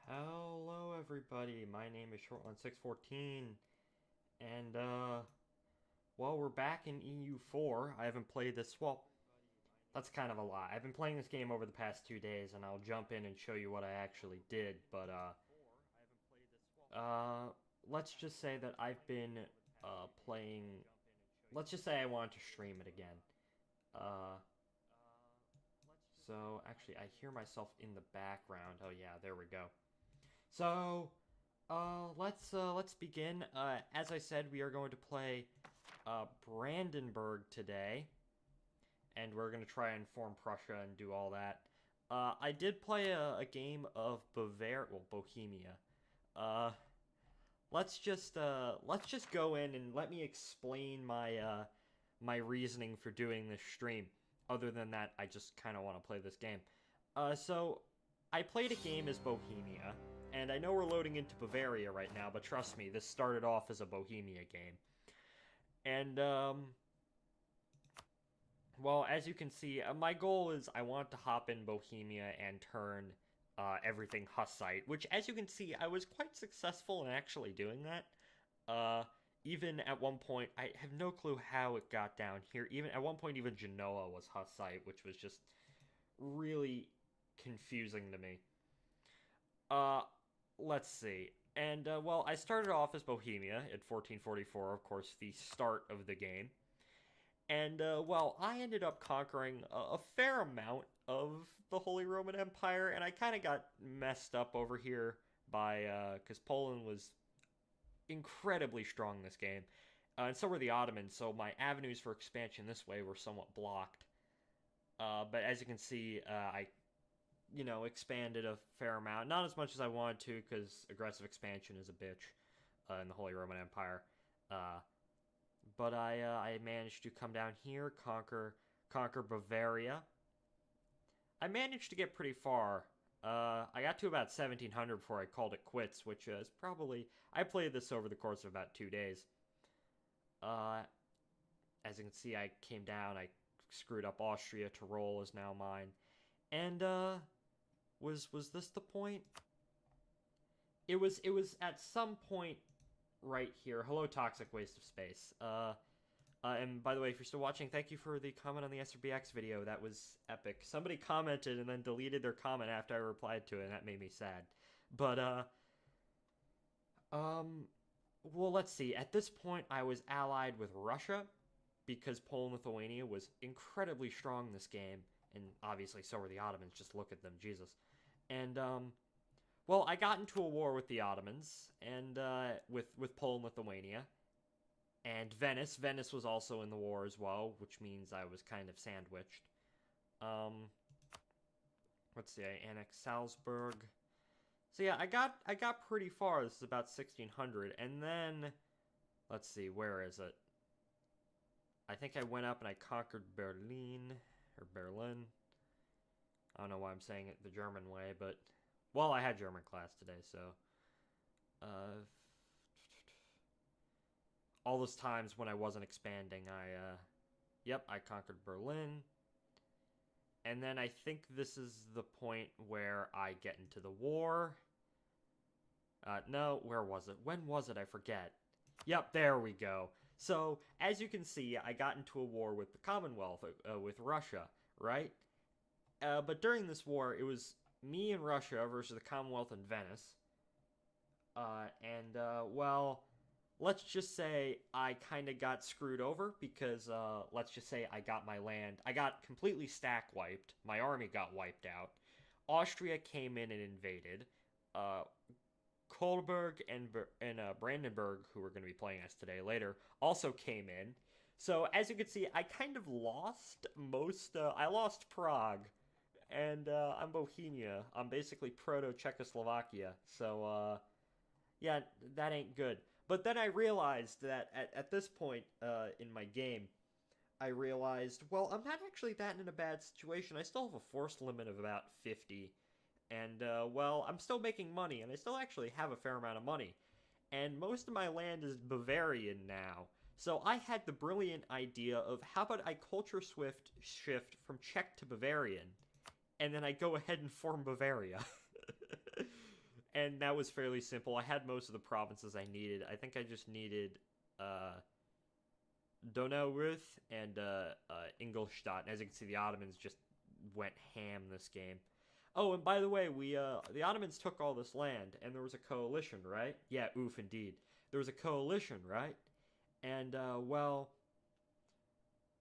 Hello everybody, my name is Short1614, and well, we're back in EU4. I haven't played this, well, that's kind of a lie. I've been playing this game over the past 2 days, and I'll jump in and show you what I actually did, but uh, let's just say that I've been playing, let's just say I want to stream it again. Uh, so actually I hear myself in the background. Oh yeah, there we go. So, let's begin. As I said, we are going to play Brandenburg today, and we're going to try and form Prussia and do all that. I did play a game of Bohemia. Uh, let's just go in and let me explain my reasoning for doing this stream. Other than that, I just kind of want to play this game. So I played a game as Bohemia, and I know we're loading into Bavaria right now, but trust me, this started off as a Bohemia game. And, well, as you can see, my goal is I want to hop in Bohemia and turn everything Hussite, which, as you can see, I was quite successful in actually doing that. Uh, Even at one point, I have no clue how it got down here. Even at one point, even Genoa was Hussite, which was just really confusing to me. Uh, let's see. And, well, I started off as Bohemia in 1444, of course, the start of the game. And, well, I ended up conquering a fair amount of the Holy Roman Empire, and I kind of got messed up over here by, because Poland was incredibly strong this game. And so were the Ottomans, so my avenues for expansion this way were somewhat blocked. But as you can see, I expanded a fair amount. Not as much as I wanted to, because aggressive expansion is a bitch in the Holy Roman Empire. Uh, but I managed to come down here, conquer Bavaria. I managed to get pretty far. I got to about 1700 before I called it quits, which is probably I played this over the course of about 2 days. Uh, as you can see, I came down. I screwed up Austria. Tyrol is now mine. And was this the point? It was at some point right here. Hello, toxic waste of space. And by the way, if you're still watching, thank you for the comment on the SRBX video. That was epic. Somebody commented and then deleted their comment after I replied to it, and that made me sad. But um, well, let's see. At this point, I was allied with Russia because Poland-Lithuania was incredibly strong in this game, and obviously so were the Ottomans. Just look at them, Jesus. And well, I got into a war with the Ottomans and with Poland-Lithuania and Venice. Venice was also in the war as well, which means I was kind of sandwiched. Um, let's see, I annexed Salzburg. So yeah, I got pretty far. This is about 1600, and then let's see, where is it? I think I went up and I conquered Berlin or Berlin. I don't know why I'm saying it the German way, but well, I had German class today, so uh, all those times when I wasn't expanding, yep, I conquered Berlin. And then I think this is the point where I get into the war. No, where was it? When was it? I forget. Yep, there we go. So, as you can see, I got into a war with the Commonwealth, with Russia, right? But during this war, it was me and Russia versus the Commonwealth and Venice. Well, let's just say I kind of got screwed over because, let's just say I got my land. I got completely stack wiped. My army got wiped out. Austria came in and invaded. Uh, Kolberg and Brandenburg, who we're going to be playing as today later, also came in. So as you can see, I kind of lost most. I lost Prague, and I'm Bohemia. I'm basically proto Czechoslovakia. So yeah, that ain't good. But then I realized that at this point in my game, I realized, well, I'm not actually that in a bad situation. I still have a force limit of about 50. And, well, I'm still making money, and I still actually have a fair amount of money. And most of my land is Bavarian now. So I had the brilliant idea of how about I culture swift shift from Czech to Bavarian, and then I go ahead and form Bavaria. and that was fairly simple. I had most of the provinces I needed. I think I just needed Donauwörth and Ingolstadt. And as you can see, the Ottomans just went ham this game. Oh, and by the way, the Ottomans took all this land, and there was a coalition, right? Yeah, oof, indeed. There was a coalition, right? And well,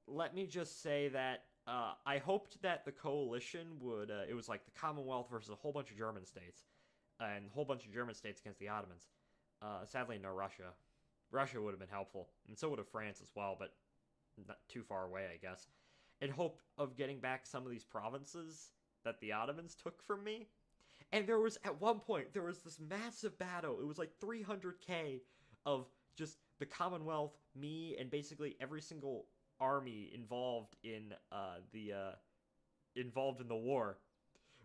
let me just say that I hoped that the coalition would. It was like the Commonwealth versus a whole bunch of German states, and a whole bunch of German states against the Ottomans. Sadly, no Russia. Russia would have been helpful, and so would have France as well, but not too far away, I guess. In hope of getting back some of these provinces that the Ottomans took from me. And there was, at one point, there was this massive battle. It was like 300k of just the Commonwealth, me, and basically every single army involved in the war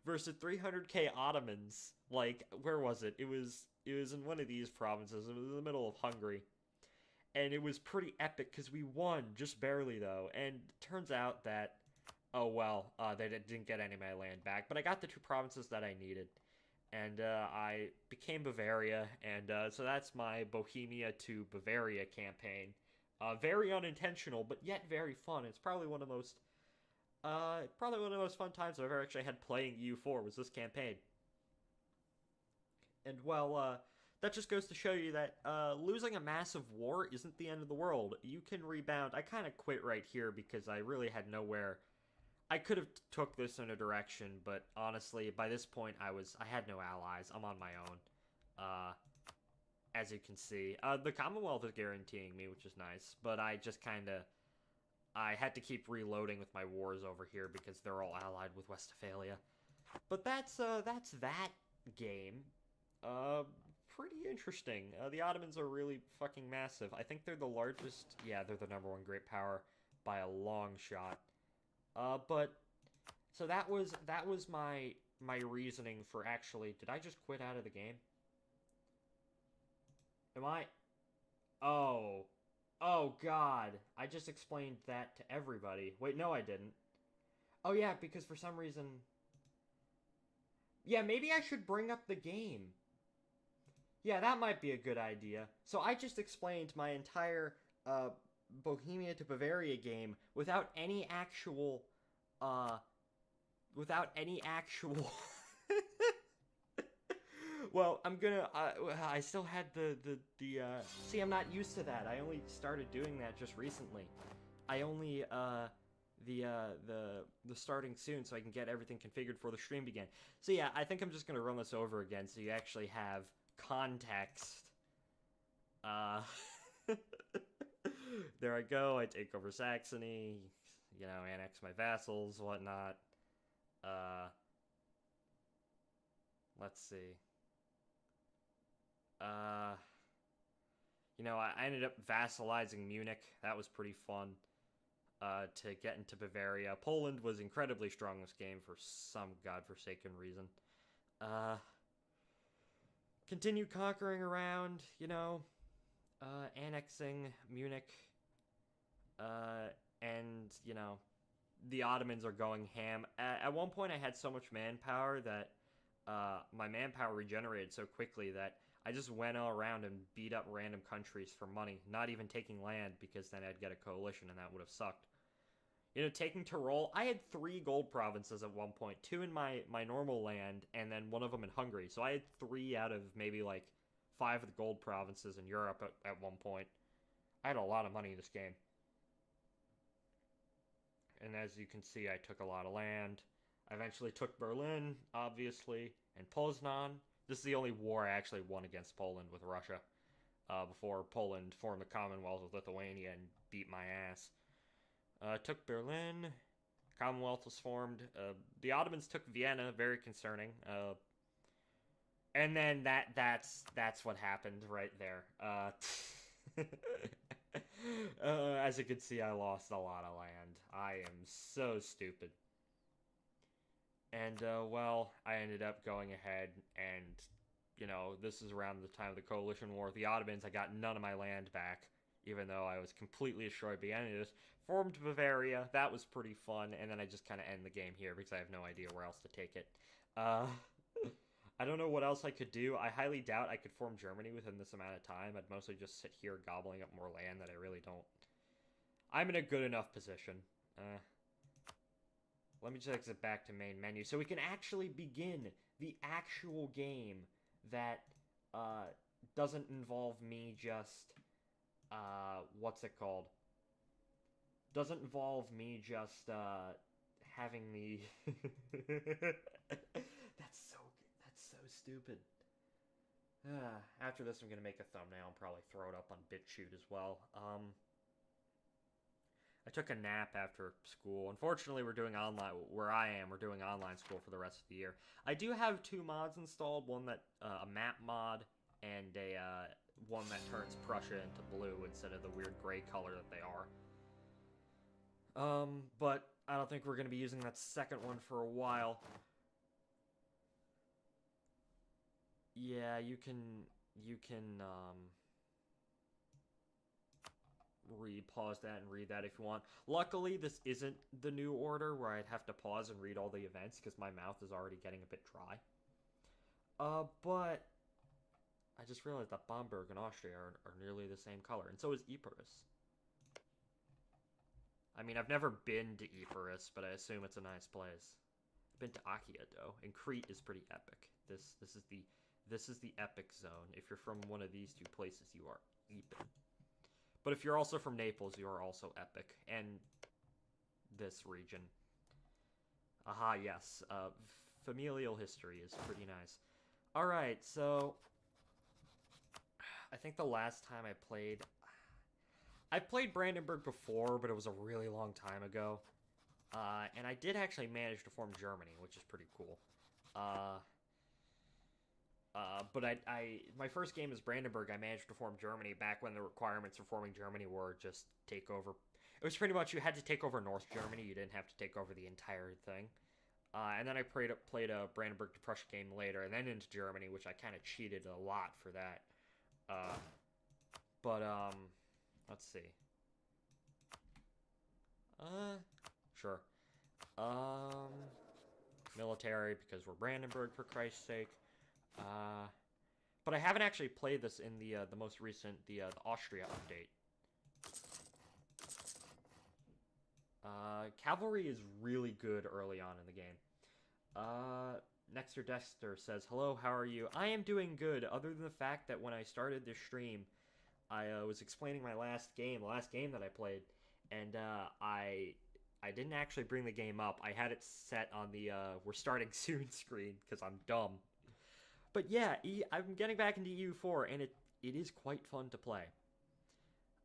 versus 300k Ottomans. Like, where was it? It was in one of these provinces. It was in the middle of Hungary. And it was pretty epic because we won, just barely though. And turns out that, oh well, they didn't get any of my land back. But I got the 2 provinces that I needed. And I became Bavaria. And so that's my Bohemia to Bavaria campaign. Very unintentional, but yet very fun. It's probably one of the most fun times I've ever actually had playing EU4 was this campaign. And well, that just goes to show you that losing a massive war isn't the end of the world. You can rebound. I kind of quit right here because I really had nowhere. I could have took this in a direction, but honestly, by this point, I had no allies. I'm on my own. As you can see, the Commonwealth is guaranteeing me, which is nice. But I just I had to keep reloading with my wars over here because they're all allied with Westphalia. But that's that game. Pretty interesting. The Ottomans are really fucking massive. I think they're the largest. Yeah, they're the #1 great power by a long shot. But so that was my reasoning for actually. Did I just quit out of the game? Am I? Oh. Oh god. I just explained that to everybody. Wait, no I didn't. Oh yeah, because for some reason. Yeah, maybe I should bring up the game. Yeah, that might be a good idea. So I just explained my entire Bohemia to Bavaria game without any actual Well, I'm gonna I still had the see, I'm not used to that. I only started doing that just recently. I only the starting soon so I can get everything configured before the stream began. So yeah, I think I'm just gonna run this over again so you actually have context. There I go. I take over Saxony, you know, annex my vassals, whatnot. Let's see. You know, I ended up vassalizing Munich. That was pretty fun. To get into Bavaria. Poland was incredibly strong this game for some godforsaken reason. Continue conquering around, you know, annexing Munich. And, you know, the Ottomans are going ham. At one point I had so much manpower that my manpower regenerated so quickly that I just went all around and beat up random countries for money, not even taking land because then I'd get a coalition and that would have sucked. You know, taking Tyrol, I had 3 gold provinces at one point, 2 in my normal land, and then 1 of them in Hungary. So I had 3 out of maybe like 5 of the gold provinces in Europe at one point. I had a lot of money in this game. And as you can see, I took a lot of land. I eventually took Berlin, obviously, and Poznan. This is the only war I actually won against Poland with Russia. Before Poland formed a Commonwealth with Lithuania and beat my ass. Took Berlin. Commonwealth was formed. The Ottomans took Vienna, very concerning. And then that's what happened right there. As you can see, I lost a lot of land. I am so stupid. And, well, I ended up going ahead and, you know, this is around the time of the Coalition War. The Ottomans, I got none of my land back, even though I was completely destroyed by the enemies. Formed Bavaria. That was pretty fun. And then I just kind of end the game here because I have no idea where else to take it. I don't know what else I could do. I highly doubt I could form Germany within this amount of time. I'd mostly just sit here gobbling up more land that I really don't. I'm in a good enough position. Let me just exit back to main menu so we can actually begin the actual game that doesn't involve me just what's it called? Doesn't involve me just having the that's so stupid. After this, I'm gonna make a thumbnail and probably throw it up on BitChute as well. I took a nap after school. Unfortunately, we're doing online where I am. We're doing online school for the rest of the year. I do have 2 mods installed. One that a map mod and a one that turns Prussia into blue instead of the weird gray color that they are. But I don't think we're gonna be using that second one for a while. Yeah, you can pause that and read that if you want. Luckily, this isn't the new order where I'd have to pause and read all the events because my mouth is already getting a bit dry. But I just realized that Bamberg and Austria are nearly the same color, and so is Ypres. I mean, I've never been to Ypres, but I assume it's a nice place. I've been to Achaia though, and Crete is pretty epic. This is the epic zone. If you're from one of these 2 places, you are epic. But if you're also from Naples, you are also epic. And this region. Aha, yes. Familial history is pretty nice. Alright, so I think the last time I played... I've played Brandenburg before, but it was a really long time ago. And I did actually manage to form Germany, which is pretty cool. But my first game as Brandenburg, I managed to form Germany back when the requirements for forming Germany were just take over. It was pretty much you had to take over North Germany. You didn't have to take over the entire thing. And then I played a Brandenburg to Prussia game later, and then into Germany, which I kind of cheated a lot for that. Let's see. Sure. Military, because we're Brandenburg, for Christ's sake. But I haven't actually played this in the most recent, the Austria update. Cavalry is really good early on in the game. Nexter Dexter says, "Hello, how are you? I am doing good, other than the fact that when I started this stream, I was explaining my last game that I played, and I didn't actually bring the game up. I had it set on the we're starting soon screen, because I'm dumb. But yeah, I'm getting back into EU4, and it is quite fun to play.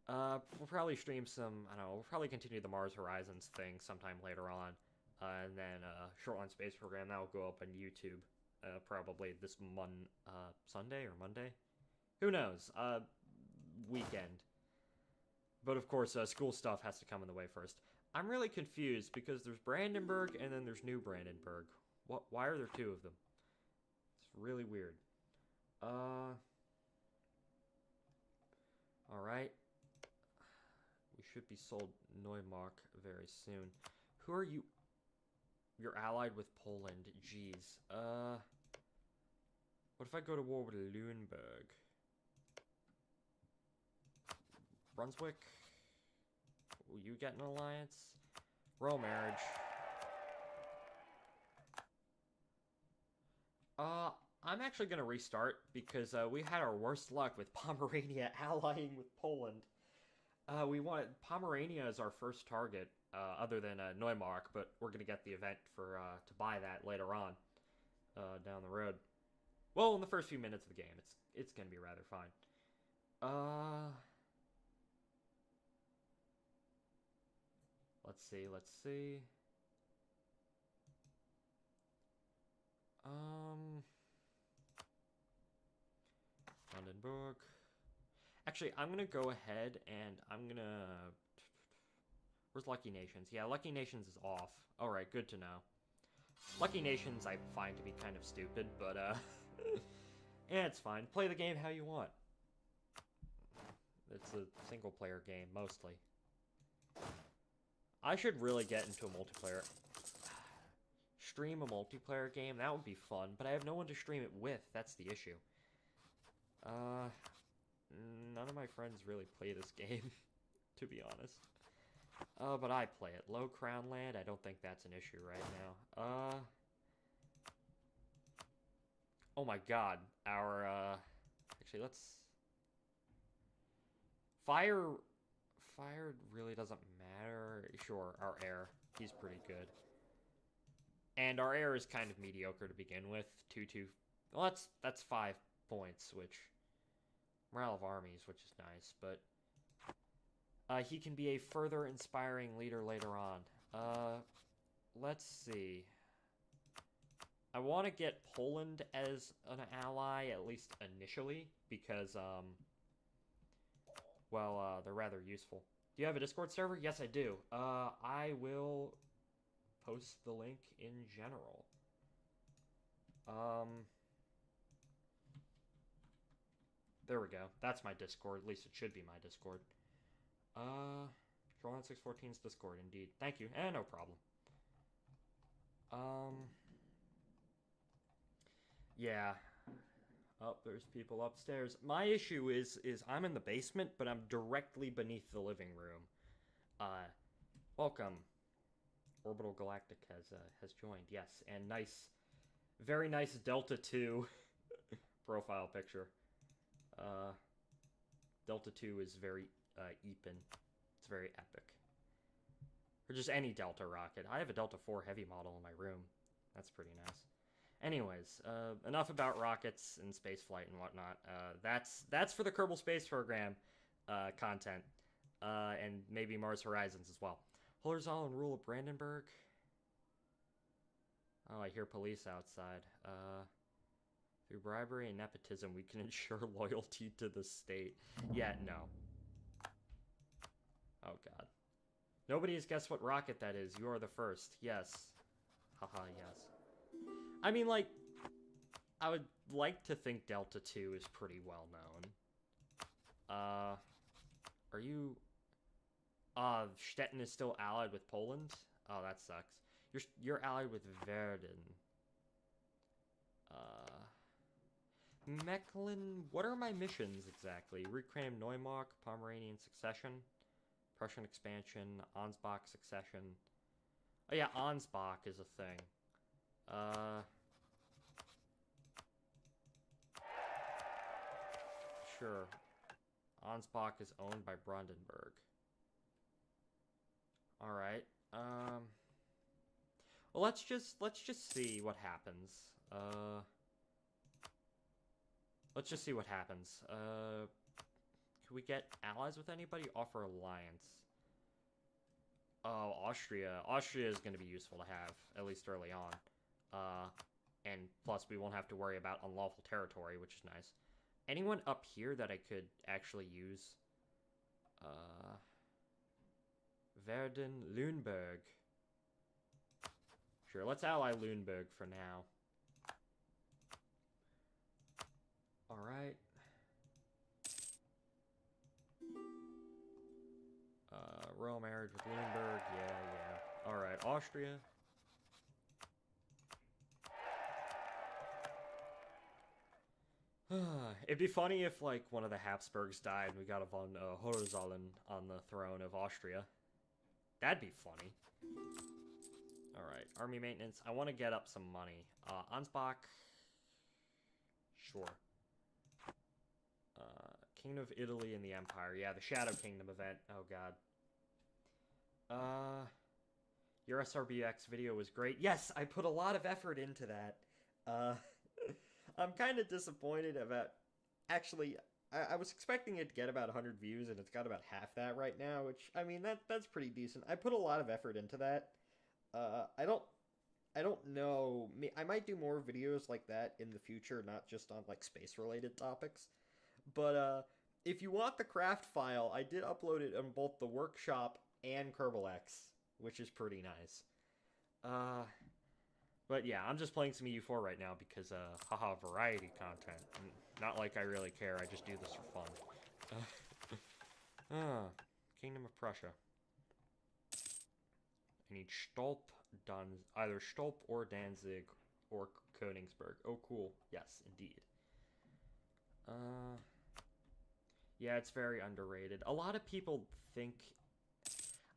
We'll probably stream some, I don't know, we'll probably continue the Mars Horizons thing sometime later on. And then Shortline Space Program, that will go up on YouTube probably this Sunday or Monday? Who knows? Weekend. But of course, school stuff has to come in the way first. I'm really confused because there's Brandenburg and then there's New Brandenburg. Why are there 2 of them? It's really weird. Alright. We should be sold Neumark very soon. Who are you? You're allied with Poland. Jeez. What if I go to war with Lüneburg? Brunswick? Will you get an alliance? Royal marriage. I'm actually gonna restart because we had our worst luck with Pomerania allying with Poland. We wanted Pomerania as our first target, other than Neumark, but we're gonna get the event for to buy that later on, down the road. Well, in the first few minutes of the game, it's gonna be rather fine. Let's see. Brandenburg. Actually, I'm gonna go ahead and I'm gonna... Where's Lucky Nations? Yeah, Lucky Nations is off. Alright, good to know. Lucky Nations I find to be kind of stupid, but yeah, it's fine. Play the game how you want. It's a single-player game, mostly. I should really get into a multiplayer. stream a multiplayer game, that would be fun, but I have no one to stream it with. That's the issue. None of my friends really play this game, to be honest. But I play it. Low Crown Land, I don't think that's an issue right now. Oh my god. Actually, let's... Fire really doesn't matter. Sure, our air. He's pretty good. And our air is kind of mediocre to begin with. 2-2. Well, that's 5 points, which... Morale of armies, which is nice, but... he can be a further inspiring leader later on. Let's see. I want to get Poland as an ally, at least initially, because, well, they're rather useful. Do you have a Discord server? Yes, I do. I will post the link in general. There we go. That's my Discord. At least it should be my Discord. Shoreline614's Discord, indeed. Thank you. No problem. Yeah. Oh, there's people upstairs. My issue is I'm in the basement, but I'm directly beneath the living room. Welcome. Orbital Galactic has joined, yes. And nice, very nice Delta 2 profile picture. Delta 2 is very Eepin. It's very epic. Or just any Delta rocket. I have a Delta 4 Heavy model in my room. That's pretty nice. Anyways, enough about rockets and spaceflight and whatnot. That's for the Kerbal Space Program content. And maybe Mars Horizons as well. Hohenzollern rule of Brandenburg. Oh, I hear police outside. Through bribery and nepotism, we can ensure loyalty to the state. Yeah, no. Oh, God. Nobody has guessed what rocket that is. You are the first. Yes. Haha, yes. I mean, like, I would like to think Delta 2 is pretty well known. Are you... Stettin is still allied with Poland? Oh, that sucks. You're allied with Verden. Mechlin... What are my missions, exactly? Reclaim Neumark, Pomeranian Succession, Prussian Expansion, Ansbach Succession. Oh yeah, Ansbach is a thing. Sure. Ansbach is owned by Brandenburg. Alright. Well, let's just see what happens. Let's just see what happens. Can we get allies with anybody? Offer alliance. Oh, Austria. Austria is going to be useful to have, at least early on. And plus, we won't have to worry about unlawful territory, which is nice. Anyone up here that I could actually use? Verden, Lüneburg. Sure, let's ally Lüneburg for now. Alright. Royal marriage with Lüneburg. Yeah. Alright, Austria. It'd be funny if, like, one of the Habsburgs died and we got a von Hohenzollern on the throne of Austria. That'd be funny. Alright, army maintenance. I want to get up some money. Ansbach. Sure. Kingdom of Italy and the Empire. Yeah, the Shadow Kingdom event. Oh, God. Your SRBX video was great. Yes, I put a lot of effort into that. I'm kind of disappointed about... Actually, I was expecting it to get about 100 views, and it's got about half that right now, which, I mean, that's pretty decent. I put a lot of effort into that. I don't know. I might do more videos like that in the future, not just on, like, space-related topics. But, if you want the craft file, I did upload it on both the workshop and Kerbal X, which is pretty nice. But yeah, I'm just playing some EU4 right now because, haha, variety content. Not like I really care, I just do this for fun. Kingdom of Prussia. I need Stolp, either Stolp or Danzig or Königsberg. Oh, cool. Yes, indeed. Yeah, it's very underrated. A lot of people think,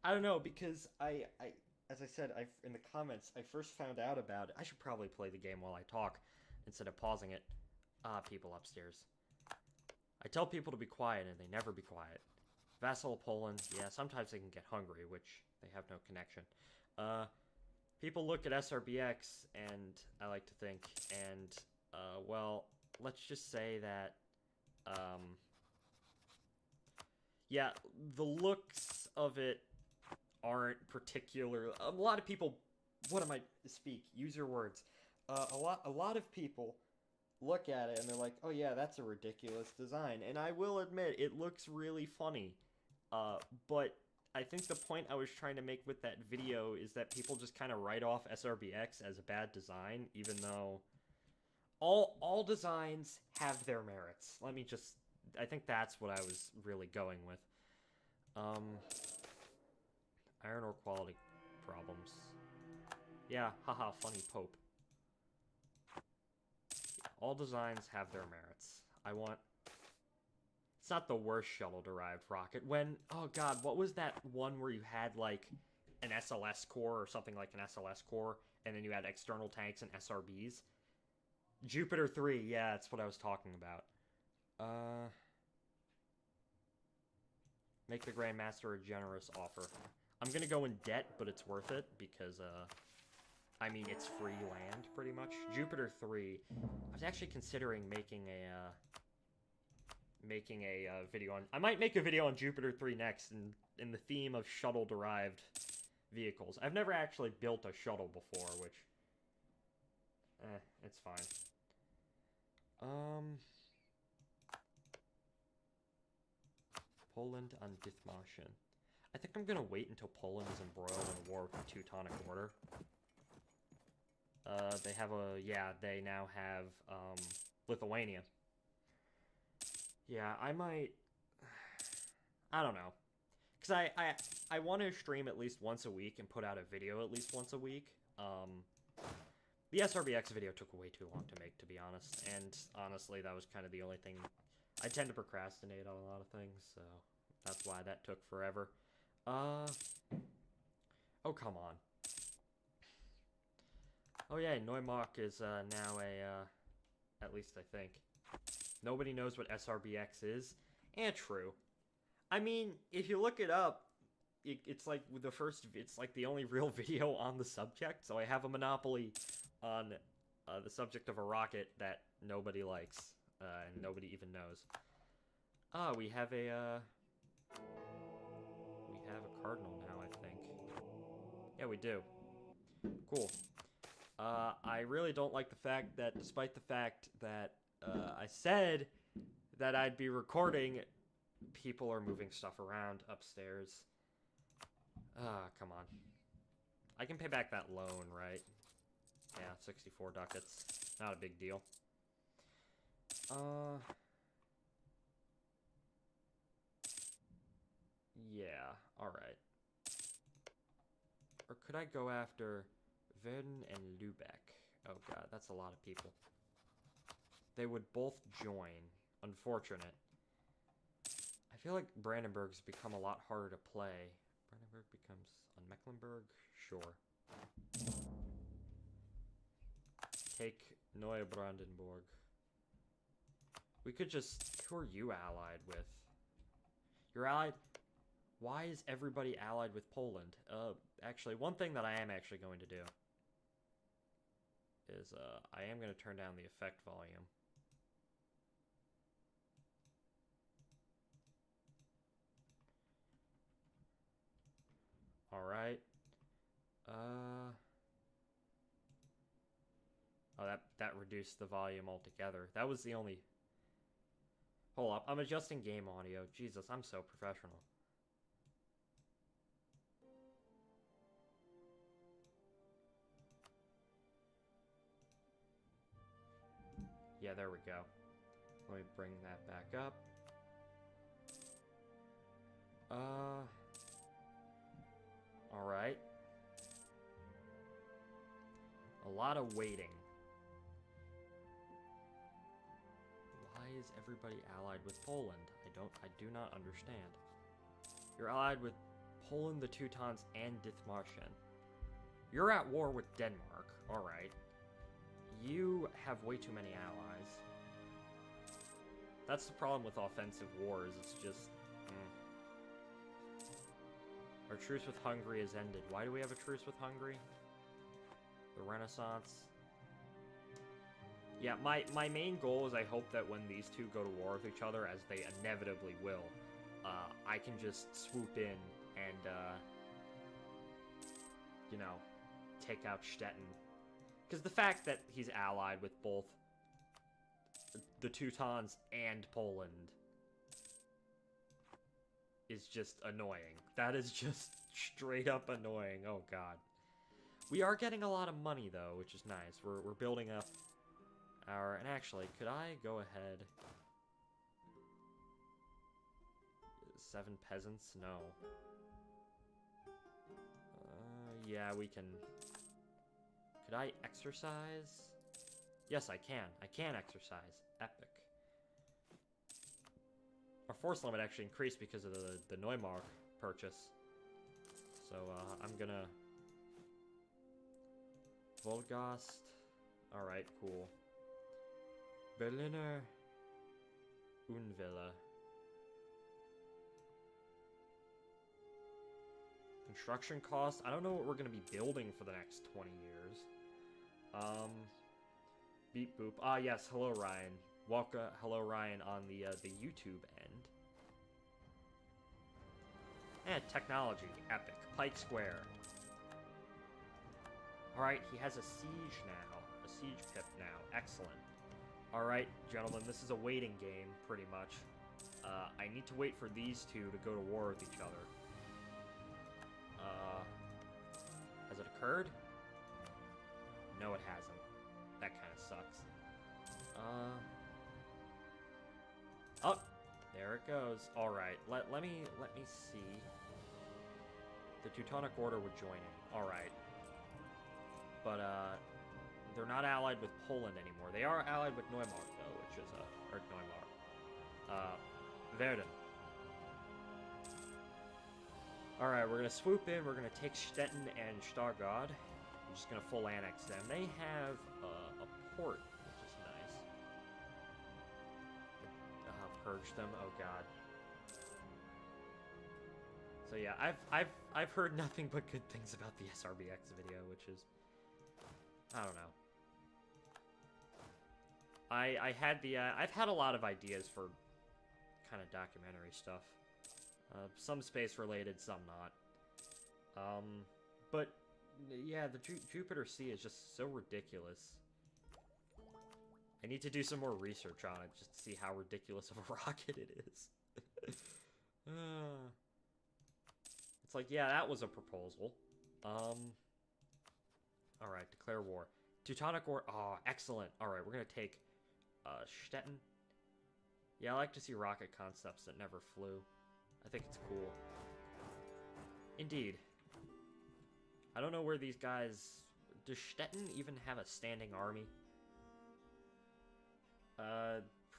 I don't know, because as I said, in the comments, I first found out about it. I should probably play the game while I talk instead of pausing it. People upstairs. I tell people to be quiet, and they never be quiet. Vassal of Poland, yeah, sometimes they can get hungry, which they have no connection. People look at SRBX, and I like to think, and, well, let's just say that, yeah, the looks of it aren't particular. A lot of people, what am I speak? Use your words. A lot of people look at it and they're like, "Oh yeah, that's a ridiculous design." And I will admit, it looks really funny. But I think the point I was trying to make with that video is that people just kind of write off SRBX as a bad design, even though all designs have their merits. I think that's what I was really going with. Iron ore quality problems. Yeah, haha, funny Pope. Yeah, all designs have their merits. It's not the worst shuttle-derived rocket. Oh god, what was that one where you had, like, an SLS core or something like an SLS core, and then you had external tanks and SRBs? Jupiter 3, yeah, that's what I was talking about. Make the Grandmaster a generous offer. I'm gonna go in debt, but it's worth it, because, I mean, it's free land, pretty much. Jupiter 3, I was actually considering making a video on... I might make a video on Jupiter 3 next, in the theme of shuttle-derived vehicles. I've never actually built a shuttle before, which... it's fine. Poland on Dithmarschen. I think I'm gonna wait until Poland is embroiled in a war with the Teutonic Order. They have they now have, Lithuania. Yeah, I might... I don't know. Because I want to stream at least once a week and put out a video at least once a week. The SRBX video took way too long to make, to be honest. And honestly, that was kind of the only thing... I tend to procrastinate on a lot of things, so that's why that took forever. Oh, come on. Oh yeah, Neumark is now at least I think. Nobody knows what SRBX is. And true. I mean, if you look it up, it's like it's like the only real video on the subject, so I have a monopoly on the subject of a rocket that nobody likes, and nobody even knows. We have a cardinal now, I think. Yeah, we do. Cool. I really don't like the fact that, despite the fact that I said that I'd be recording, people are moving stuff around upstairs. Come on. I can pay back that loan, right? Yeah, 64 ducats. Not a big deal. Yeah, alright. Or could I go after Verden and Lübeck? Oh god, that's a lot of people. They would both join. Unfortunate. I feel like Brandenburg's become a lot harder to play. Brandenburg becomes on Mecklenburg? Sure. Take Neue Brandenburg. We could just... Who are you allied with? You're allied... Why is everybody allied with Poland? Actually, one thing that I am actually going to do is, I am going to turn down the effect volume. Alright. Oh, that reduced the volume altogether. That was the only... Hold up, I'm adjusting game audio. Jesus, I'm so professional. Yeah, there we go. Let me bring that back up. Alright. lot of waiting. Why is everybody allied with Poland? I do not understand. You're allied with Poland, the Teutons, and Dithmarschen. You're at war with Denmark. Alright. You have way too many allies. That's the problem with offensive wars. It's just... Our truce with Hungary has ended. Why do we have a truce with Hungary? The Renaissance. Yeah, my main goal is I hope that when these two go to war with each other, as they inevitably will, I can just swoop in and, you know, take out Stettin. Because the fact that he's allied with both the Teutons and Poland is just annoying. That is just straight up annoying. Oh, God. We are getting a lot of money, though, which is nice. We're building up our... And actually, could I go ahead... 7 peasants? No. Yeah, we can... Could I exercise? Yes, I can. I can exercise. Epic. Our force limit actually increased because of the Neumark purchase. So, I'm gonna... Volgast. Alright, cool. Berliner Unwille. Construction cost? I don't know what we're gonna be building for the next 20 years. Beep boop. Ah, yes, hello Ryan. Welcome, hello Ryan on the YouTube end. And technology, epic. Pike Square. Alright, he has a siege now. A siege pip now. Excellent. Alright, gentlemen, this is a waiting game, pretty much. I need to wait for these two to go to war with each other. Has it occurred? No, it hasn't. That kind of sucks. Oh, there it goes. All right, let me see. The Teutonic Order would join in. All right, but they're not allied with Poland anymore. They are allied with Neumark though, which is or Neumark, Verden. All right, we're gonna swoop in. We're gonna take Stettin and Stargard. I'm just gonna full annex them. They have a port, which is nice. Purge them. Oh God. So yeah, I've heard nothing but good things about the SRBX video, which is, I don't know. I've had a lot of ideas for kind of documentary stuff. Some space related, some not. But yeah, the Jupiter C is just so ridiculous. I need to do some more research on it just to see how ridiculous of a rocket it is. It's like, yeah, that was a proposal. Alright, declare war. Teutonic War. Oh, excellent. Alright, we're gonna take Stettin. Yeah, I like to see rocket concepts that never flew. I think it's cool. Indeed. I don't know where these guys... Does Stettin even have a standing army?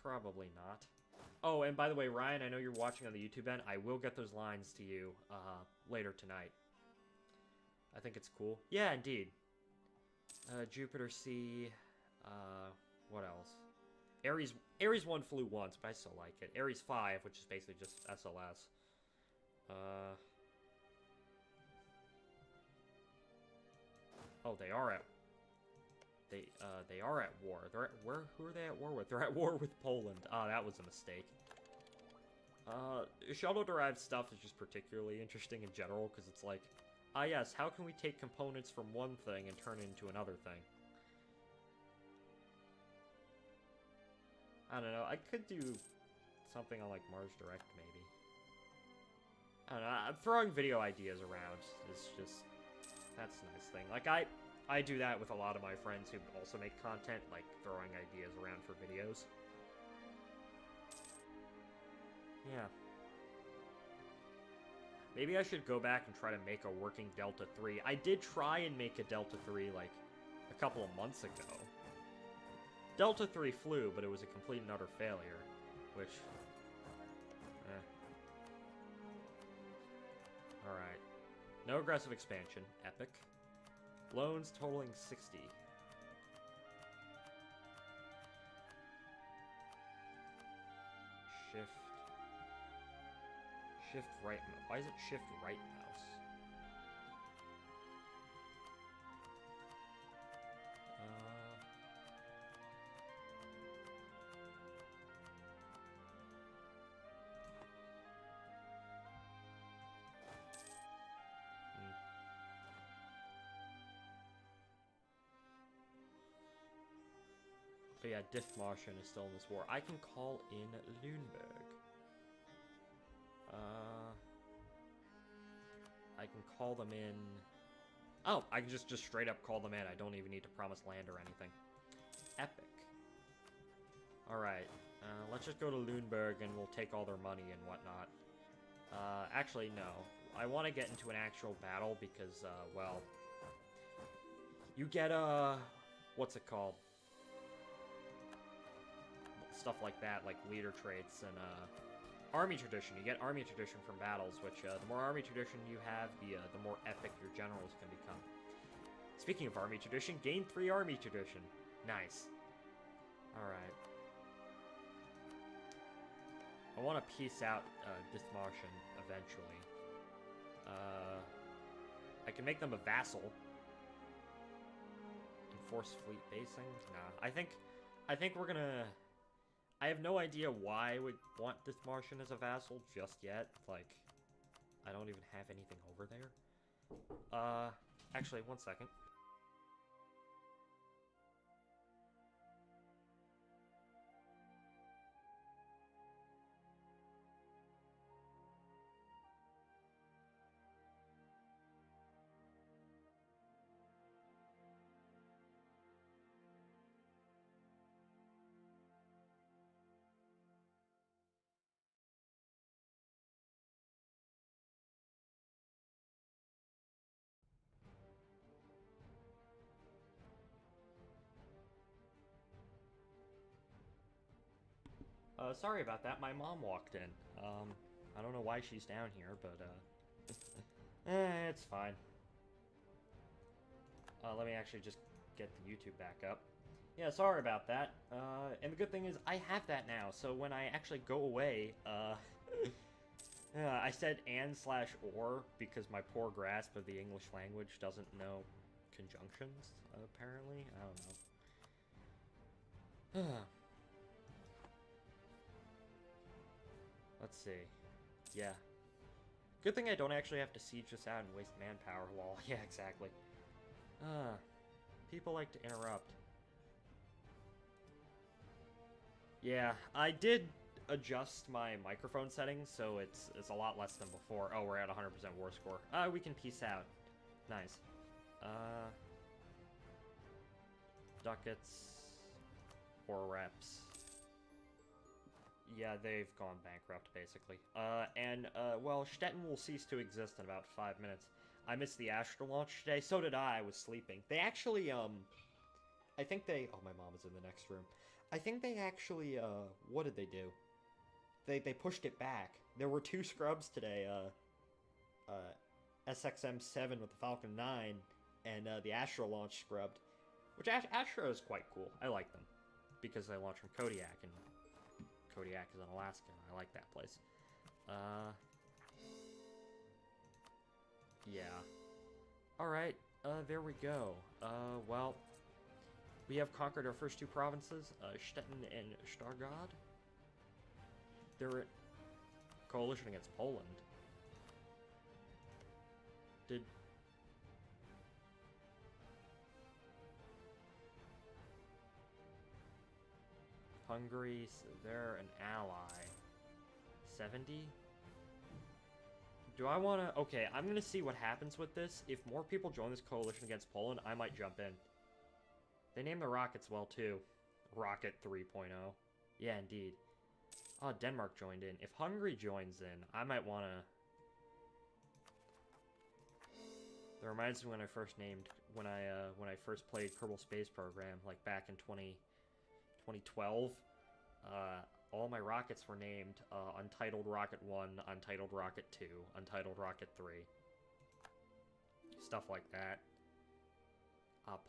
Probably not. Oh, and by the way, Ryan, I know you're watching on the YouTube end. I will get those lines to you, later tonight. I think it's cool. Yeah, indeed. Jupiter C... what else? Ares 1 flew once, but I still like it. Ares 5, which is basically just SLS. Oh, they are at... They are at war. They're at... Who are they at war with? They're at war with Poland. Ah, that was a mistake. Shuttle-derived stuff is just particularly interesting in general, because it's like, ah yes, how can we take components from one thing and turn it into another thing? I don't know, I could do something on, like, Mars Direct, maybe. I don't know, throwing video ideas around is just... That's a nice thing. Like, I do that with a lot of my friends who also make content, like, throwing ideas around for videos. Yeah. Maybe I should go back and try to make a working Delta 3. I did try and make a Delta 3, like, a couple of months ago. Delta 3 flew, but it was a complete and utter failure, which... Alright. No aggressive expansion. Epic. Loans totaling 60. Shift right. Why is it shift right mouse? But yeah, Dithmarschen is still in this war. I can call in Lüneburg. I can call them in... Oh, I can just straight up call them in. I don't even need to promise land or anything. Epic. Alright, let's just go to Lüneburg and we'll take all their money and whatnot. Actually, no. I want to get into an actual battle because, well... You get, what's it called? Stuff like that, like leader traits and, army tradition. You get army tradition from battles, which, the more army tradition you have, the more epic your generals can become. Speaking of army tradition, gain 3 army tradition. Nice. Alright. I want to piece out, Dithmarschen eventually. I can make them a vassal. Enforce fleet basing? Nah, I think we're gonna... I have no idea why I would want Dithmarschen as a vassal just yet. Like, I don't even have anything over there. Actually, one second. Sorry about that. My mom walked in. I don't know why she's down here, but, it's fine. Let me actually just get the YouTube back up. Yeah, sorry about that. And the good thing is, I have that now, so when I actually go away, I said and/or because my poor grasp of the English language doesn't know conjunctions, apparently. I don't know. Let's see. Yeah. Good thing I don't actually have to siege this out and waste manpower. Lol. Yeah, exactly. People like to interrupt. Yeah, I did adjust my microphone settings, so it's a lot less than before. Oh, we're at 100% war score. We can peace out. Nice. Ducats. Or reps. Yeah, they've gone bankrupt, basically. Well, Stettin will cease to exist in about 5 minutes. I missed the Astro launch today. So did I. I was sleeping. They actually, I think they... Oh, my mom is in the next room. I think they actually, what did they do? They pushed it back. There were 2 scrubs today, SXM-7 with the Falcon 9, and, the Astro launch scrubbed. Which, Astro is quite cool. I like them. Because they launch from Kodiak, and... Kodiak is in Alaska, and I like that place. Yeah. Alright, there we go. Well, we have conquered our first 2 provinces, Stettin and Stargard. They're at coalition against Poland. Did... Hungary, they're an ally. 70? Do I want to... Okay, I'm going to see what happens with this. If more people join this coalition against Poland, I might jump in. They named the rockets well, too. Rocket 3.0. Yeah, indeed. Oh, Denmark joined in. If Hungary joins in, I might want to... That reminds me when I first played Kerbal Space Program, like back in 2012. All my rockets were named Untitled Rocket 1, Untitled Rocket 2, Untitled Rocket 3. Stuff like that.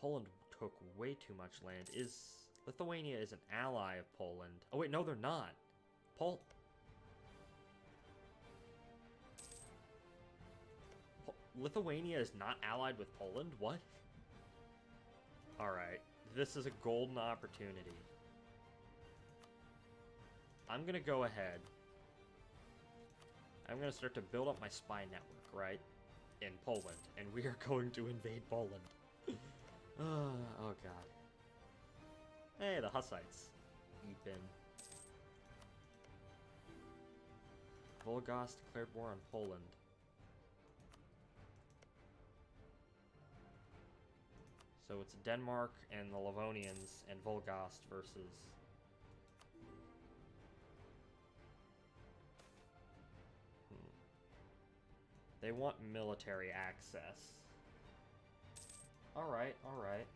Poland took way too much land. Lithuania is an ally of Poland. Oh wait, no they're not. Lithuania is not allied with Poland? What? Alright, this is a golden opportunity. I'm gonna go ahead. I'm gonna start to build up my spy network, right? In Poland, and we are going to invade Poland. Oh god. Hey, the Hussites. Eepin. Volgos declared war on Poland. So it's Denmark and the Livonians and Volgost versus... They want military access. Alright, alright.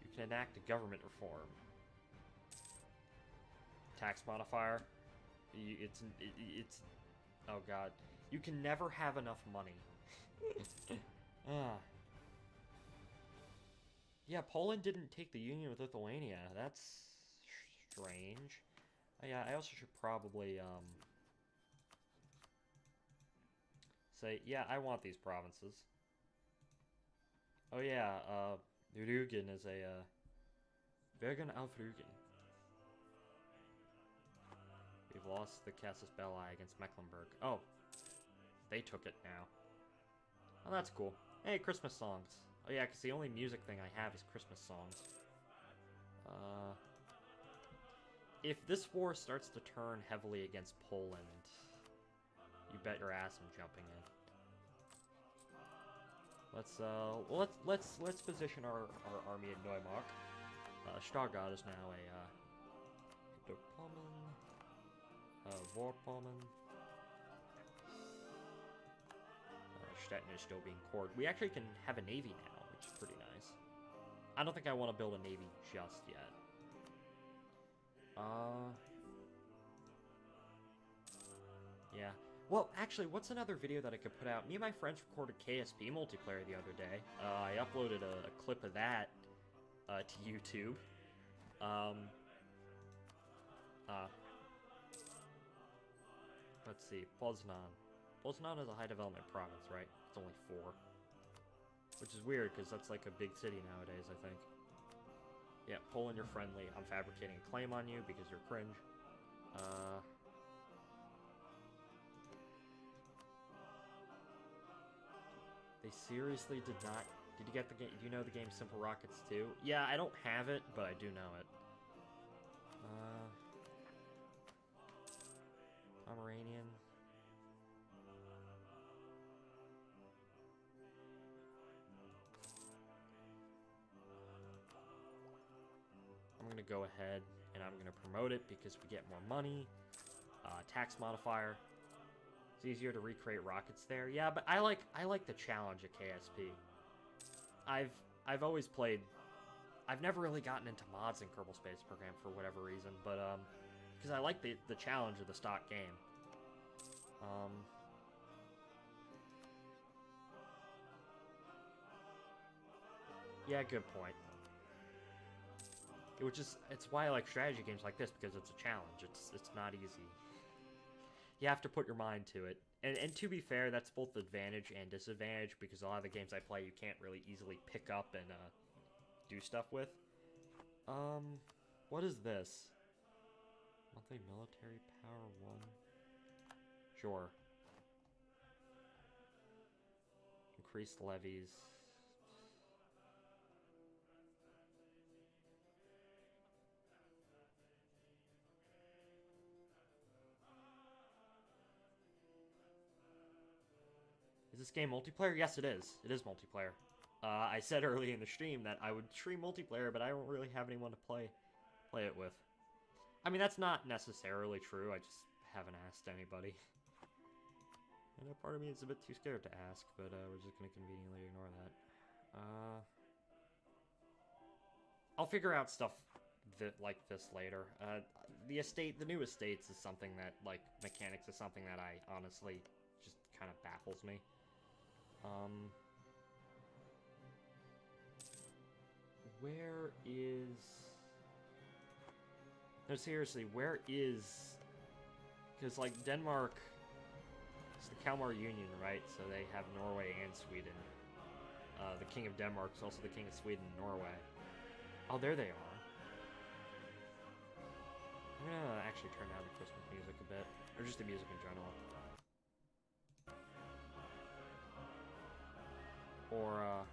You can enact a government reform. Tax modifier. It's oh god. You can never have enough money. Yeah, Poland didn't take the union with Lithuania. That's strange. Oh, yeah, I also should probably, say, yeah, I want these provinces. Oh, yeah, Rügen is a, Bergen auf Rügen. We've lost the Casus Belli against Mecklenburg. Oh, they took it now. Oh, that's cool. Hey, Christmas songs. Oh yeah, because the only music thing I have is Christmas songs. If this war starts to turn heavily against Poland, you bet your ass I'm jumping in. Let's position our army in Neumark. Stargard is now a Vorpommern. Stettin is still being cored. We actually can have a navy now, which is pretty nice. I don't think I want to build a navy just yet. Yeah. Well, actually, what's another video that I could put out? Me and my friends recorded KSP multiplayer the other day. I uploaded a clip of that to YouTube. Let's see. Poznan. Poznan is a high development province, right? It's only 4. Which is weird, because that's like a big city nowadays, I think. Yeah, Poland, you're friendly. I'm fabricating a claim on you because you're cringe. They seriously did not... Did you get the game? Do you know the game Simple Rockets 2? Yeah, I don't have it, but I do know it. Pomeranian. I'm gonna go ahead and I'm gonna promote it because we get more money. Tax modifier. It's easier to recreate rockets there. Yeah, but I like the challenge at KSP. I've always played. I've never really gotten into mods in Kerbal Space Program for whatever reason, but because I like the challenge of the stock game. Yeah, good point. It's why I like strategy games like this, because it's a challenge. It's not easy. You have to put your mind to it. And to be fair, that's both advantage and disadvantage, because a lot of the games I play you can't really easily pick up and do stuff with. What is this? Monthly military power 1. Sure. Increased levies. Is this game multiplayer? Yes, it is. It is multiplayer. I said early in the stream that I would stream multiplayer, but I don't really have anyone to play it with. I mean, that's not necessarily true. I just haven't asked anybody. And a part of me is a bit too scared to ask, but we're just gonna conveniently ignore that. I'll figure out stuff like this later. The new estates is something that, like, mechanics is something that I honestly just kind of baffles me. Where is... No, seriously, where is... Because, like, Denmark... It's the Kalmar Union, right? So they have Norway and Sweden. The King of Denmark is also the King of Sweden and Norway. Oh, there they are. I'm gonna actually turn down the Christmas music a bit. Or just the music in general. Or,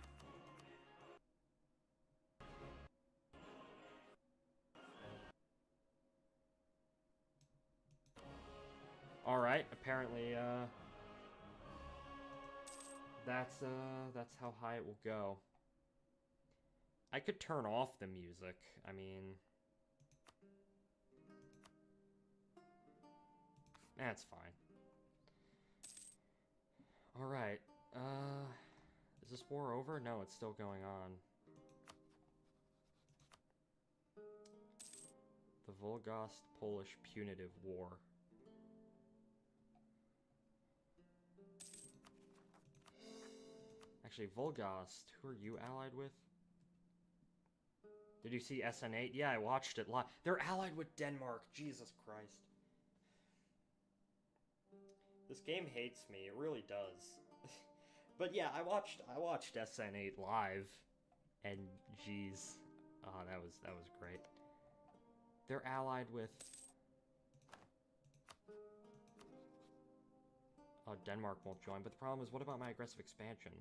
Alright, apparently, that's how high it will go. I could turn off the music. I mean... That's fine. Alright, is this war over? No, it's still going on. The Volgost-Polish Punitive War. Actually, Volgost, who are you allied with? Did you see SN8? Yeah, I watched it live. They're allied with Denmark. Jesus Christ. This game hates me. It really does. But yeah, I watched SN8 live, and jeez, oh, that was great. They're allied with... Oh, Denmark won't join, but the problem is, what about my aggressive expansion?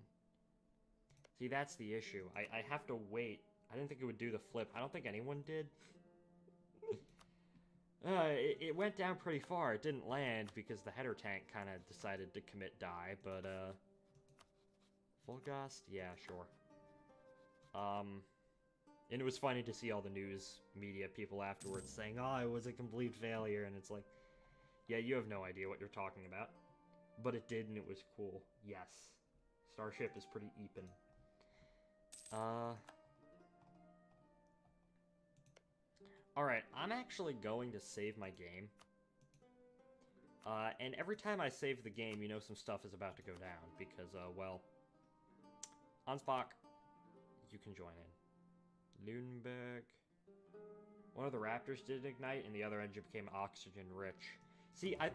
See, that's the issue. I have to wait. I didn't think it would do the flip. I don't think anyone did. It went down pretty far. It didn't land because the header tank kind of decided to commit die, but, Volgost? Yeah, sure. And it was funny to see all the news media people afterwards saying, oh, it was a complete failure, and it's like, yeah, you have no idea what you're talking about. But it did, and it was cool. Yes. Starship is pretty eepin'. Alright, I'm actually going to save my game. And every time I save the game, you know some stuff is about to go down. Because, well... Ansbach, you can join in. Lüneburg. One of the Raptors did ignite, and the other engine became oxygen-rich. See, I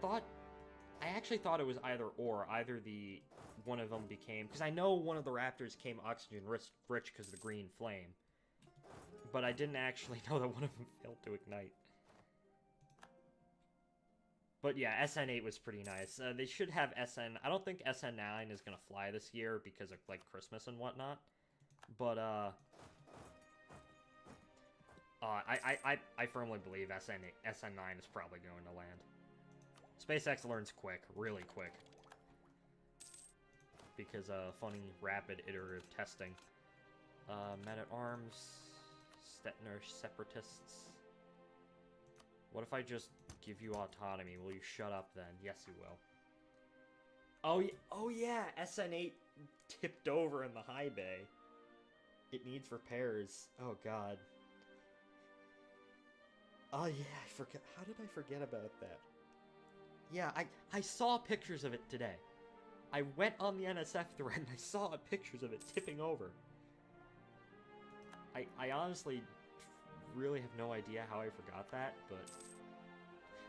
actually thought it was either or. Either one of them became... Because I know one of the Raptors came oxygen-rich because of the green flame. But I didn't actually know that one of them failed to ignite. But yeah, SN8 was pretty nice. They should have SN... I don't think SN9 is going to fly this year because of, like, Christmas and whatnot. But, I firmly believe SN9 is probably going to land. SpaceX learns quick, really quick. Because, funny, rapid, iterative testing. Men-at-Arms... Stetner Separatists. What if I just give you autonomy? Will you shut up then? Yes, you will. Oh yeah, SN8 tipped over in the high bay. It needs repairs. Oh god. Oh yeah, I forgot. How did I forget about that? Yeah, I saw pictures of it today. I went on the NSF thread and I saw pictures of it tipping over. I honestly really have no idea how I forgot that, but...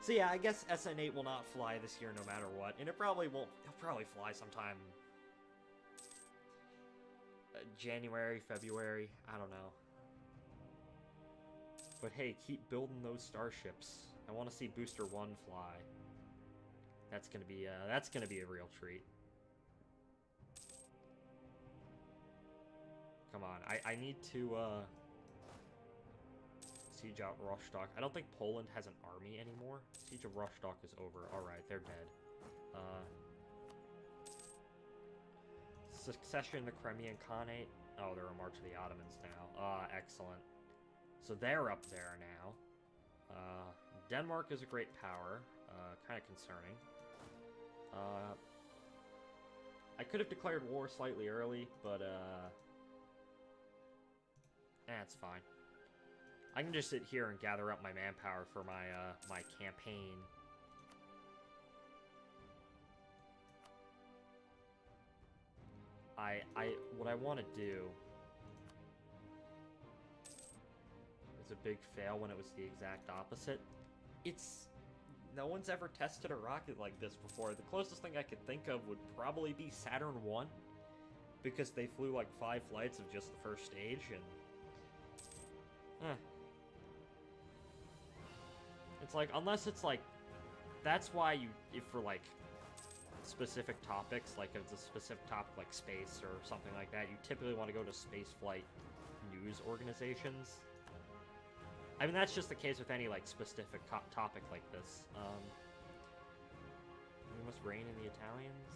So yeah, I guess SN8 will not fly this year no matter what, and it probably won't... It'll probably fly sometime... January, February, I don't know. But hey, keep building those starships. I want to see Booster 1 fly. That's gonna be a real treat. Come on, I need to, siege out Rostock. I don't think Poland has an army anymore. Siege of Rostock is over. Alright, they're dead. Succession, the Crimean Khanate. Oh, they're a March of the Ottomans now. Excellent. So they're up there now. Denmark is a great power. Kind of concerning. I could have declared war slightly early, but, that's fine. I can just sit here and gather up my manpower for my, my campaign. What I want to do is a big fail when it was the exact opposite. No one's ever tested a rocket like this before. The closest thing I could think of would probably be Saturn 1, because they flew like 5 flights of just the first stage, and... It's like, unless it's like... That's why you, if for like specific topics, like if it's a specific topic like space or something like that, you typically want to go to spaceflight news organizations. I mean, that's just the case with any, like, specific topic like this. We must reign in the Italians.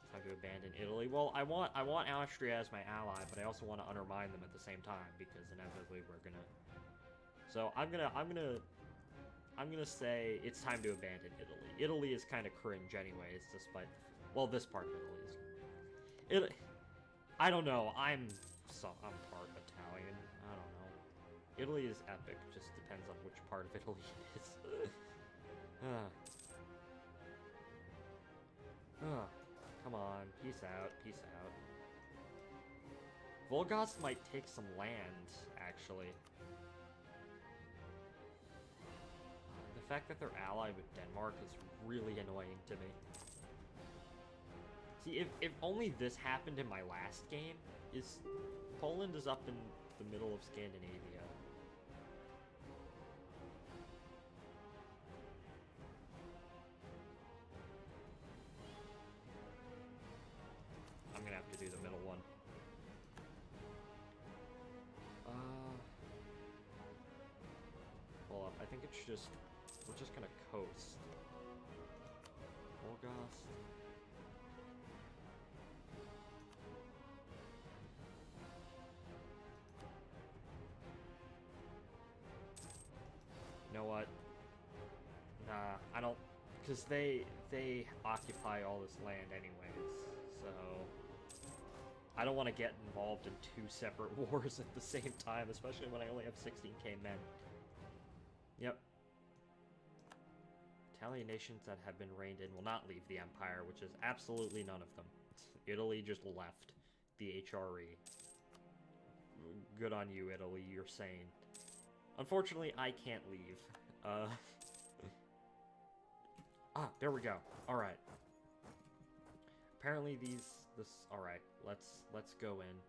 It's time to abandon Italy. Well, I want Austria as my ally, but I also want to undermine them at the same time, because inevitably we're gonna... So, I'm gonna say it's time to abandon Italy. Italy is kind of cringe anyways, despite... Well, this part of Italy is... I don't know, I'm part Italian. I don't know. Italy is epic, just depends on which part of Italy it is. Come on, peace out, peace out. Volgost might take some land, actually. The fact that they're allied with Denmark is really annoying to me. See, if only this happened in my last game, Poland is up in the middle of Scandinavia. I'm gonna have to do the middle one. Hold up, I think it's just... We're just gonna coast. Volgost. You know what? Nah, I don't... Because they occupy all this land anyways, so... I don't want to get involved in 2 separate wars at the same time, especially when I only have 16k men. Yep. Italian nations that have been reigned in will not leave the Empire, which is absolutely none of them. Italy just left the HRE. Good on you, Italy, you're sane. Unfortunately, I can't leave. There we go. Alright. Apparently alright, let's go in.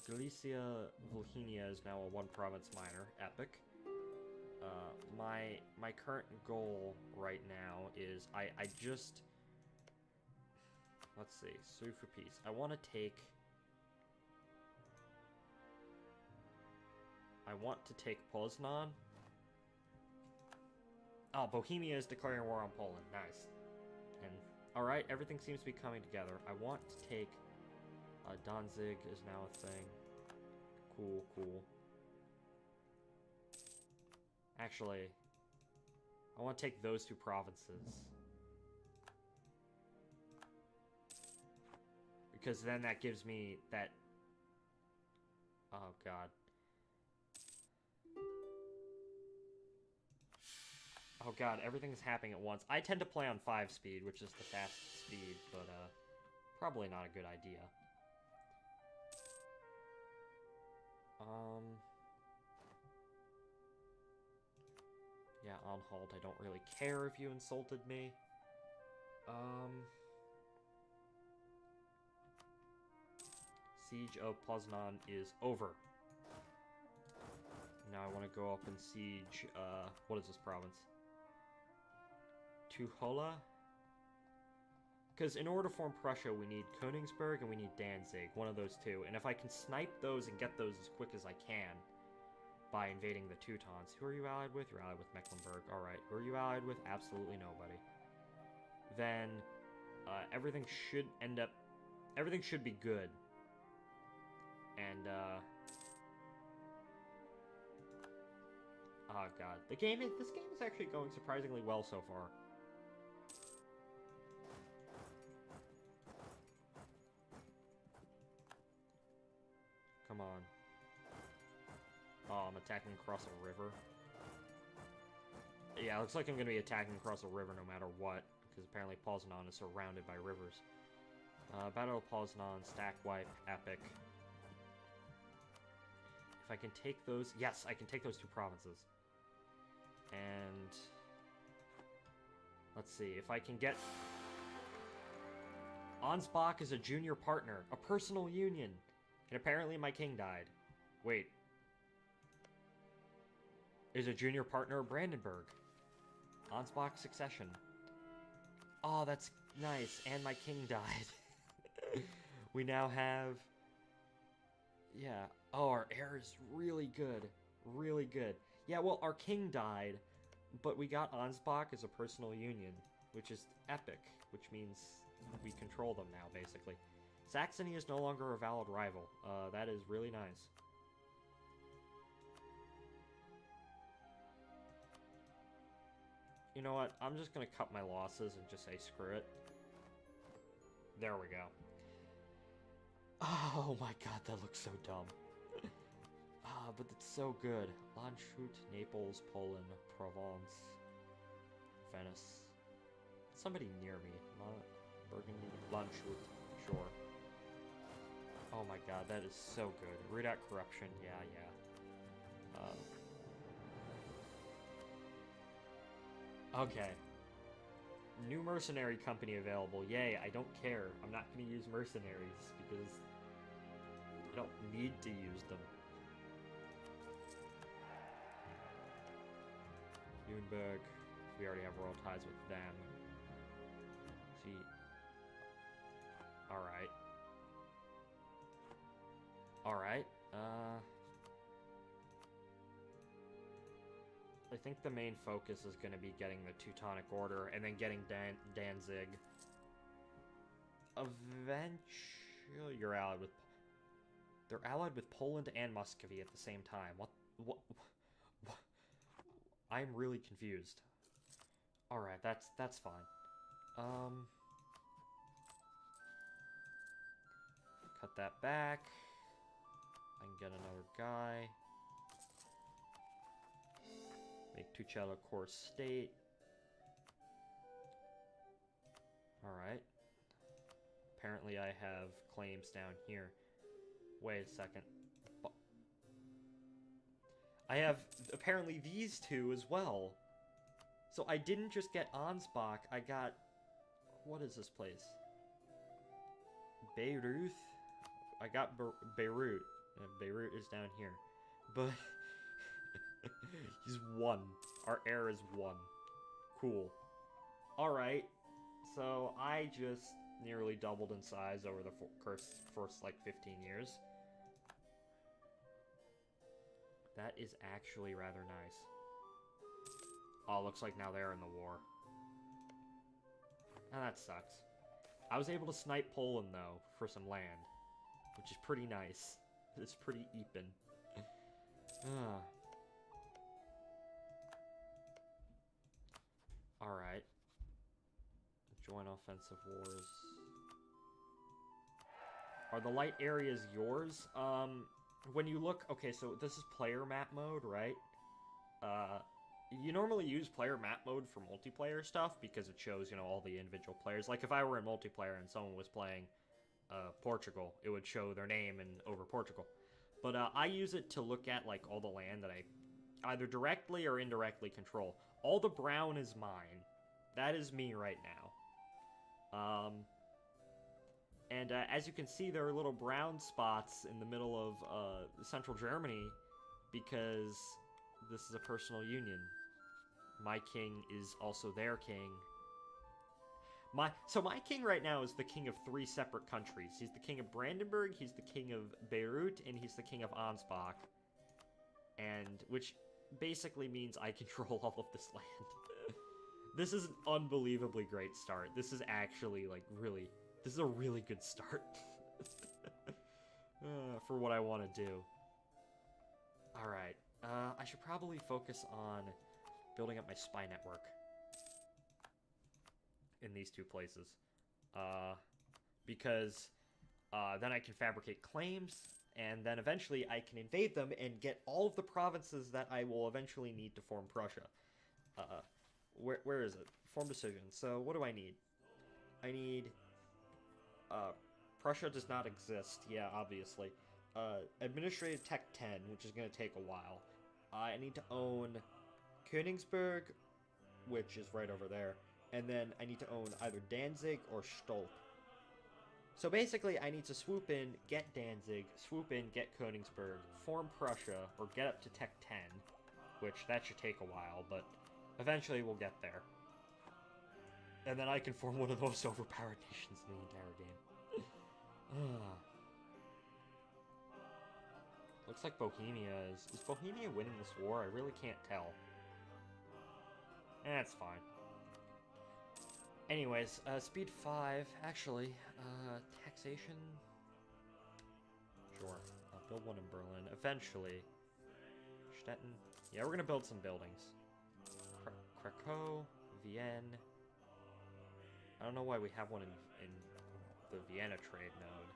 Galicia Volhynia is now a 1-province minor. Epic. My current goal right now is I just... Let's see. Sue for peace. I want to take... I want to take Poznan. Oh, Bohemia is declaring war on Poland. Nice. And, alright, everything seems to be coming together. I want to take... Danzig is now a thing. Cool, cool. Actually, I want to take those 2 provinces. Because then that gives me that... Oh, God. Oh, God, everything's happening at once. I tend to play on 5 speed, which is the fastest speed, but, probably not a good idea. Yeah, Anhalt, I don't really care if you insulted me. Siege of Poznan is over. Now I want to go up and siege, what is this province? Tuchola? Because in order to form Prussia, we need Königsberg and we need Danzig, one of those 2. And if I can snipe those and get those as quick as I can by invading the Teutons. Who are you allied with? You're allied with Mecklenburg. Alright, who are you allied with? Absolutely nobody. Then, everything should end up... Everything should be good. And, oh, God. This game is actually going surprisingly well so far. Come on. Oh, I'm attacking across a river. Yeah, it looks like I'm going to be attacking across a river no matter what, because apparently Poznan is surrounded by rivers. Battle of Poznan, stack wipe, epic. If I can take those... Yes, I can take those 2 provinces. And... let's see, if I can get... Ansbach is a junior partner, a personal union. And apparently my king died. Wait. Is a junior partner of Brandenburg. Ansbach succession. Oh, that's nice. And my king died. We now have... Yeah. Oh, our heir is really good. Really good. Yeah, well, our king died, but we got Ansbach as a personal union, which is epic, which means we control them now, basically. Saxony is no longer a valid rival. That is really nice. You know what? I'm just gonna cut my losses and just say screw it. There we go. Oh my god, that looks so dumb. But it's so good. Landshut, Naples, Poland, Provence, Venice. Somebody near me. Burgundy, Landshut, sure. Oh my god, that is so good. Root out corruption, yeah. Okay. New mercenary company available. Yay, I don't care. I'm not going to use mercenaries because I don't need to use them. Nuremberg. We already have royal ties with them. See. Alright. Alright. I think the main focus is going to be getting the Teutonic Order and then getting Danzig. Eventually, you're allied with... They're allied with Poland and Muscovy at the same time. What? I'm really confused. Alright, that's fine. Cut that back. I can get another guy. Make Tuchello core state. Alright. Apparently I have claims down here. Wait a second. I have apparently these 2 as well. So I didn't just get Ansbach, I got... What is this place? Beirut? I got Beirut. Beirut is down here. But... He's 1. Our heir is 1. Cool. Alright. So I just nearly doubled in size over the first like 15 years. That is actually rather nice. Oh, looks like now they're in the war. Oh, that sucks. I was able to snipe Poland, though, for some land. Which is pretty nice. It's pretty even. Alright. Join offensive wars. Are the light areas yours? When you look... Okay, so this is player map mode, right? You normally use player map mode for multiplayer stuff because it shows, you know, all the individual players. Like, if I were in multiplayer and someone was playing Portugal, it would show their name and over Portugal. But I use it to look at, like, all the land that I either directly or indirectly control. All the brown is mine. That is me right now. And as you can see, there are little brown spots in the middle of central Germany because this is a personal union. My king is also their king. So my king right now is the king of 3 separate countries. He's the king of Brandenburg, he's the king of Beirut, and he's the king of Ansbach. And, which basically means I control all of this land. This is an unbelievably great start. This is actually, like, really... This is a really good start. For what I want to do. Alright. I should probably focus on building up my spy network. In these 2 places. Because then I can fabricate claims, and then eventually I can invade them and get all of the provinces that I will eventually need to form Prussia. Where is it? Form decision. So what do I need? I need, Prussia does not exist. Yeah, obviously. Administrative Tech 10, which is going to take a while. I need to own Königsberg, which is right over there. And then I need to own either Danzig or Stolp. So basically, I need to swoop in, get Danzig, swoop in, get Königsberg, form Prussia, or get up to Tech 10, which that should take a while, but eventually we'll get there. And then I can form one of the most overpowered nations in the entire game. Looks like Bohemia is... Is Bohemia winning this war? I really can't tell. That's fine. Anyways, speed 5, actually, taxation? Sure, I'll build one in Berlin, eventually. Stettin? Yeah, we're gonna build some buildings. Krakow, Vienna. I don't know why we have one in the Vienna trade node.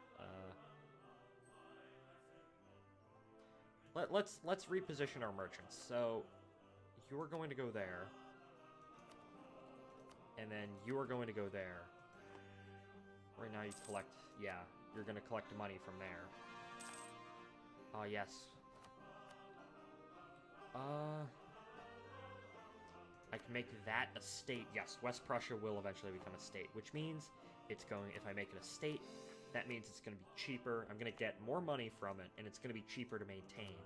Let's reposition our merchants. So, you're going to go there. And then you are going to go there. Right now you collect... Yeah, you're going to collect money from there. Oh, yes. I can make that a state. Yes, West Prussia will eventually become a state, which means it's going... If I make it a state, that means it's going to be cheaper. I'm going to get more money from it, and it's going to be cheaper to maintain.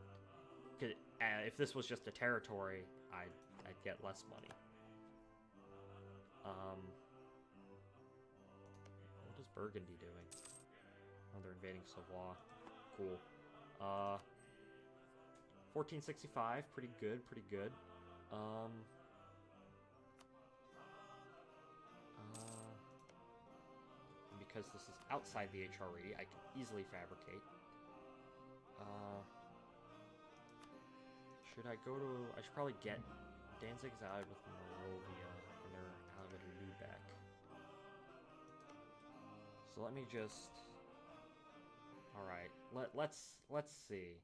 If this was just a territory, I'd get less money. What is Burgundy doing? Oh, they're invading Savoie. Cool. 1465, pretty good, pretty good. And because this is outside the HRE, I can easily fabricate. Should I go to... I should probably get... Danzig's allied with Moravia, and they're allied with Lübeck. So let me just... Alright, let's see.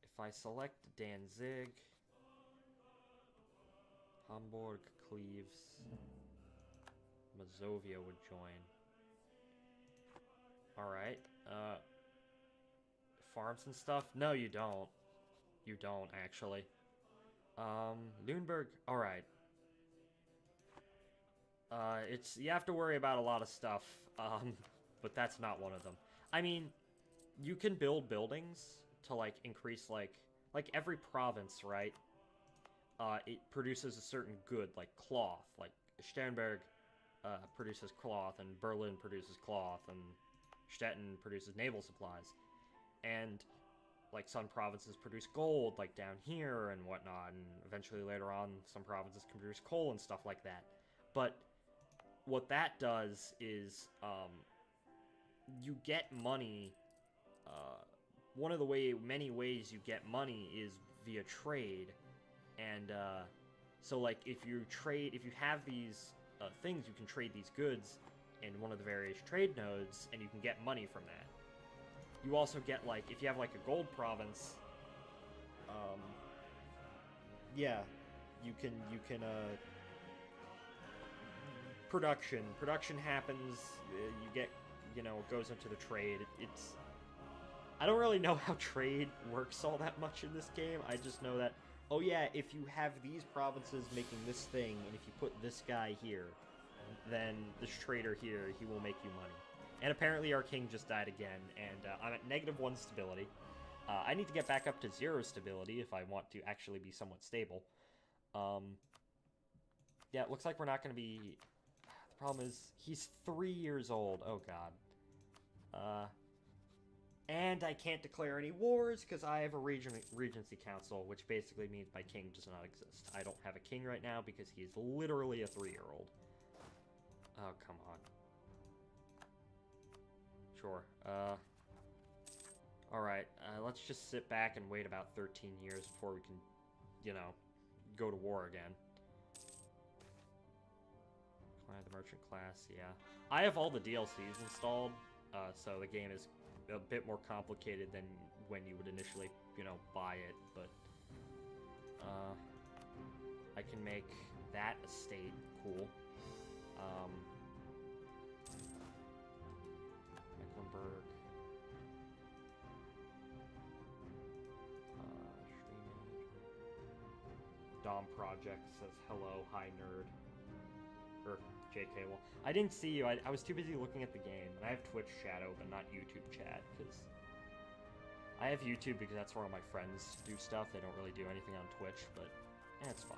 If I select Danzig, Hamburg, Cleves, Mazovia would join. Alright, farms and stuff? No, you don't. You don't, actually. Lüneburg, alright. You have to worry about a lot of stuff, but that's not one of them. I mean, you can build buildings to, like, increase, like every province, right? It produces a certain good, like cloth. Like, Sternberg, produces cloth, and Berlin produces cloth, and Stettin produces naval supplies. And, like, some provinces produce gold, like down here and whatnot, and eventually later on, some provinces can produce coal and stuff like that. But what that does is, you get money. One of the many ways you get money is via trade, and so, like, if you have these things, you can trade these goods in one of the various trade nodes, and you can get money from that. You also get, like, if you have, like, a gold province, yeah, you can, production happens, you get, it goes into the trade. I don't really know how trade works all that much in this game. I just know that, oh yeah, if you have these provinces making this thing, and if you put this guy here, then this trader here, he will make you money. And apparently our king just died again, and I'm at -1 stability. I need to get back up to 0 stability if I want to actually be somewhat stable. Yeah, it looks like we're not going to be... The problem is, he's 3 years old. Oh, God. And I can't declare any wars, because I have a Regency Council, which basically means my king does not exist. I don't have a king right now, because he is literally a 3-year-old. Oh, come on. Sure. Alright, let's just sit back and wait about 13 years before we can, go to war again. Client the merchant class, yeah. I have all the DLCs installed, so the game is a bit more complicated than when you would initially, you know, buy it, but I can make that estate cool. Mecklenburg. Dom Project says hello, hi nerd. Or JK, well, I didn't see you. I was too busy looking at the game. And I have Twitch chat open, not YouTube chat, because I have YouTube because that's where all my friends do stuff. They don't really do anything on Twitch, but yeah, it's fine.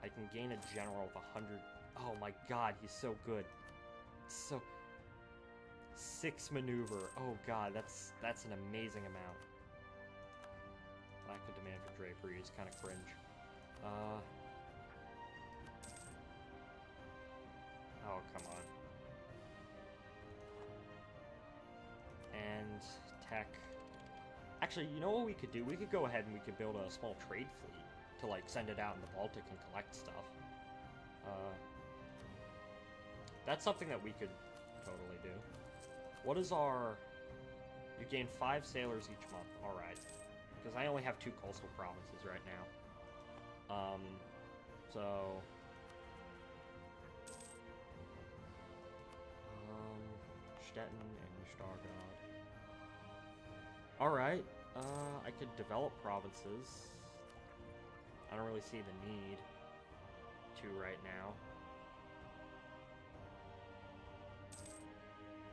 I can gain a general with 100. Oh my god, he's so good. So 6 maneuver. Oh god, that's an amazing amount. Lack of demand for drapery is kind of cringe. Oh, come on. And tech. Actually, you know what we could do? We could go ahead and we could build a small trade fleet to, like, send it out in the Baltic and collect stuff. That's something that we could totally do. What is our... You gain 5 sailors each month. Alright. Because I only have 2 coastal provinces right now. So... Stettin and Stargard. Alright. I could develop provinces. I don't really see the need to right now.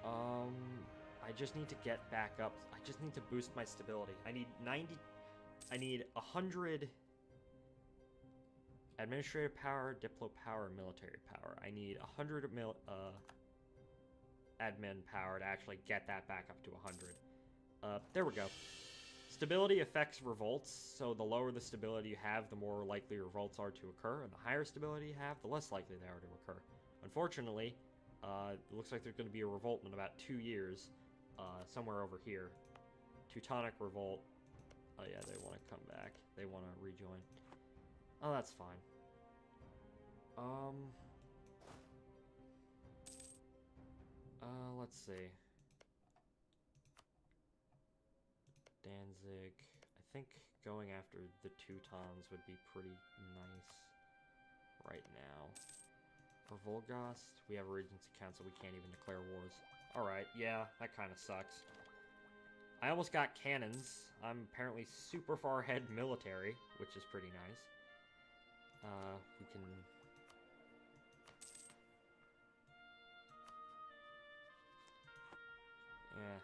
I just need to get back up. I just need to boost my stability. I need 90... I need 100 administrative power, diplo power, and military power. I need 100 admin power to actually get that back up to 100. There we go. Stability affects revolts, so the lower the stability you have, the more likely revolts are to occur, and the higher stability you have, the less likely they are to occur. Unfortunately, it looks like there's going to be a revolt in about 2 years, somewhere over here. Teutonic revolt. Oh yeah, they want to come back. They want to rejoin. Oh, that's fine. Let's see. Danzig. I think going after the Teutons would be pretty nice right now. For Volgast, we have a Regency Council. We can't even declare wars. Alright, yeah, that kind of sucks. I almost got cannons. I'm apparently super far ahead military, which is pretty nice. We can... Yeah.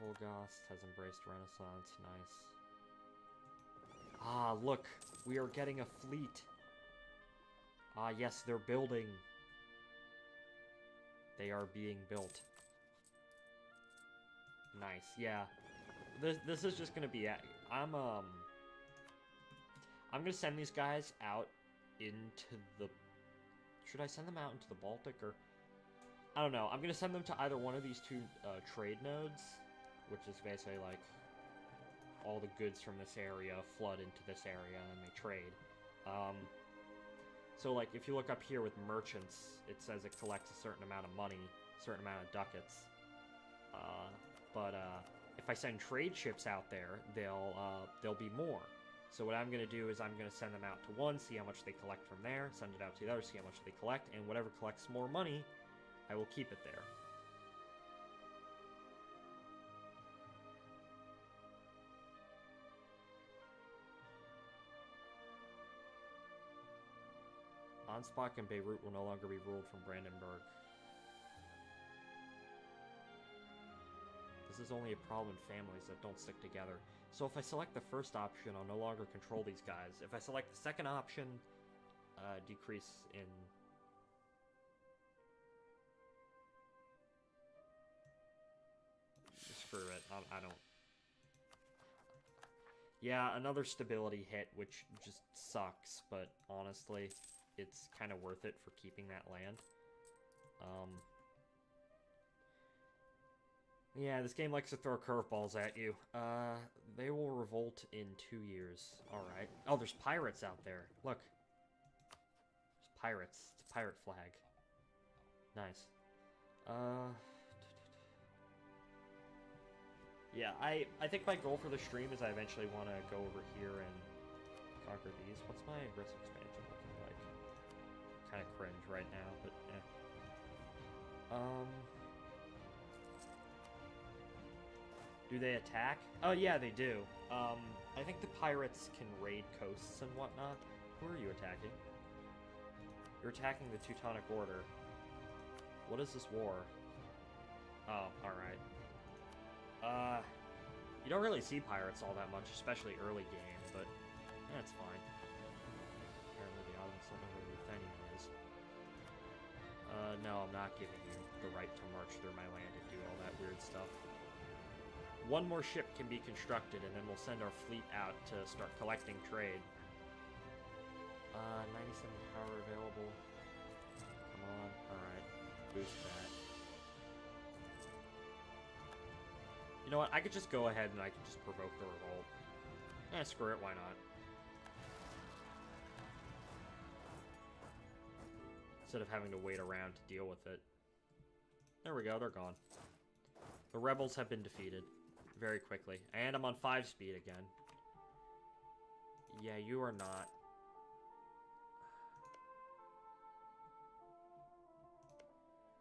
Volgast has embraced Renaissance. Nice. Ah, look. We are getting a fleet. Ah, yes, they're building. They are being built. Nice, yeah. This is just gonna be... I'm gonna send these guys out into the... Should I send them out into the Baltic, or... I don't know. I'm gonna send them to either one of these 2 trade nodes, which is basically, like, all the goods from this area flood into this area, and then they trade. So, like, if you look up here with merchants, it says it collects a certain amount of money, a certain amount of ducats. If I send trade ships out there, they'll be more. So what I'm going to do is I'm going to send them out to one, see how much they collect from there, send it out to the other, see how much they collect, and whatever collects more money, I will keep it there. Ansbach and Beirut will no longer be ruled from Brandenburg. This is only a problem in families that don't stick together. So if I select the first option, I'll no longer control these guys. If I select the second option, decrease in... Screw it, I don't... Yeah, another stability hit, which just sucks, but honestly, it's kind of worth it for keeping that land. Yeah, this game likes to throw curveballs at you. They will revolt in 2 years. Alright. Oh, there's pirates out there. Look. There's pirates. It's a pirate flag. Nice. Yeah, I think my goal for the stream is I eventually want to go over here and conquer these. What's my risk expansion looking like? Kind of cringe right now, but eh. Do they attack? Oh yeah, they do. I think the pirates can raid coasts and whatnot. Who are you attacking? You're attacking the Teutonic Order. What is this war? Oh, alright. You don't really see pirates all that much, especially early game, but that's fine. Apparently the Ottomans don't know where Ruthenium is. No, I'm not giving you the right to march through my land and do all that weird stuff. One more ship can be constructed, and then we'll send our fleet out to start collecting trade. 97 power available. Come on, alright. Boost that. You know what, I could just go ahead and I could just provoke the revolt. Eh, screw it, why not? Instead of having to wait around to deal with it. There we go, they're gone. The rebels have been defeated. Very quickly. And I'm on 5 speed again. Yeah, you are not.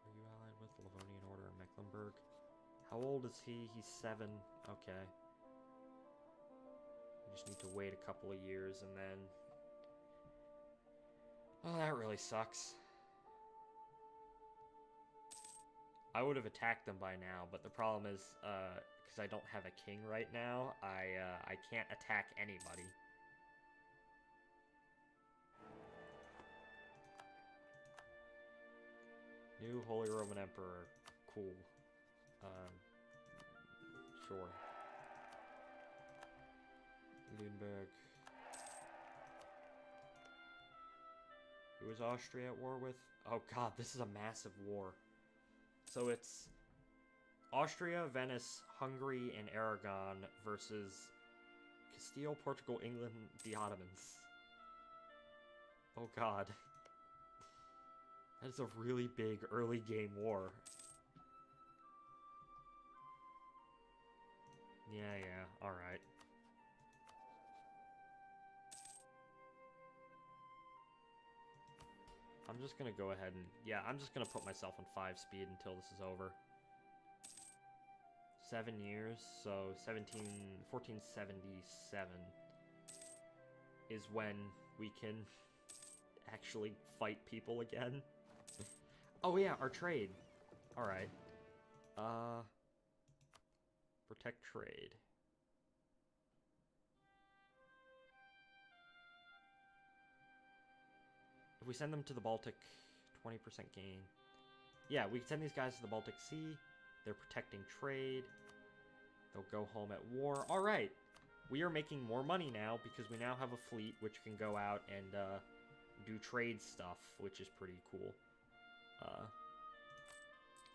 Are you allied with the Livonian Order in Mecklenburg? How old is he? He's 7. Okay. We just need to wait a couple of years and then... Oh, that really sucks. I would have attacked them by now, but the problem is, because I don't have a king right now, I can't attack anybody. New Holy Roman Emperor. Cool. Sure. Lüneburg. Who is Austria at war with? Oh god, this is a massive war. So it's Austria, Venice, Hungary, and Aragon versus Castile, Portugal, England, the Ottomans. Oh god. That is a really big early game war. Yeah, alright. I'm just gonna go ahead and... Yeah, I'm just gonna put myself on 5 speed until this is over. 7 years, so 1477 is when we can actually fight people again. Oh yeah, our trade. Alright. Protect trade. If we send them to the Baltic, 20% gain. Yeah, we can send these guys to the Baltic Sea. They're protecting trade. They'll go home at war. Alright. We are making more money now because we now have a fleet which can go out and do trade stuff, which is pretty cool.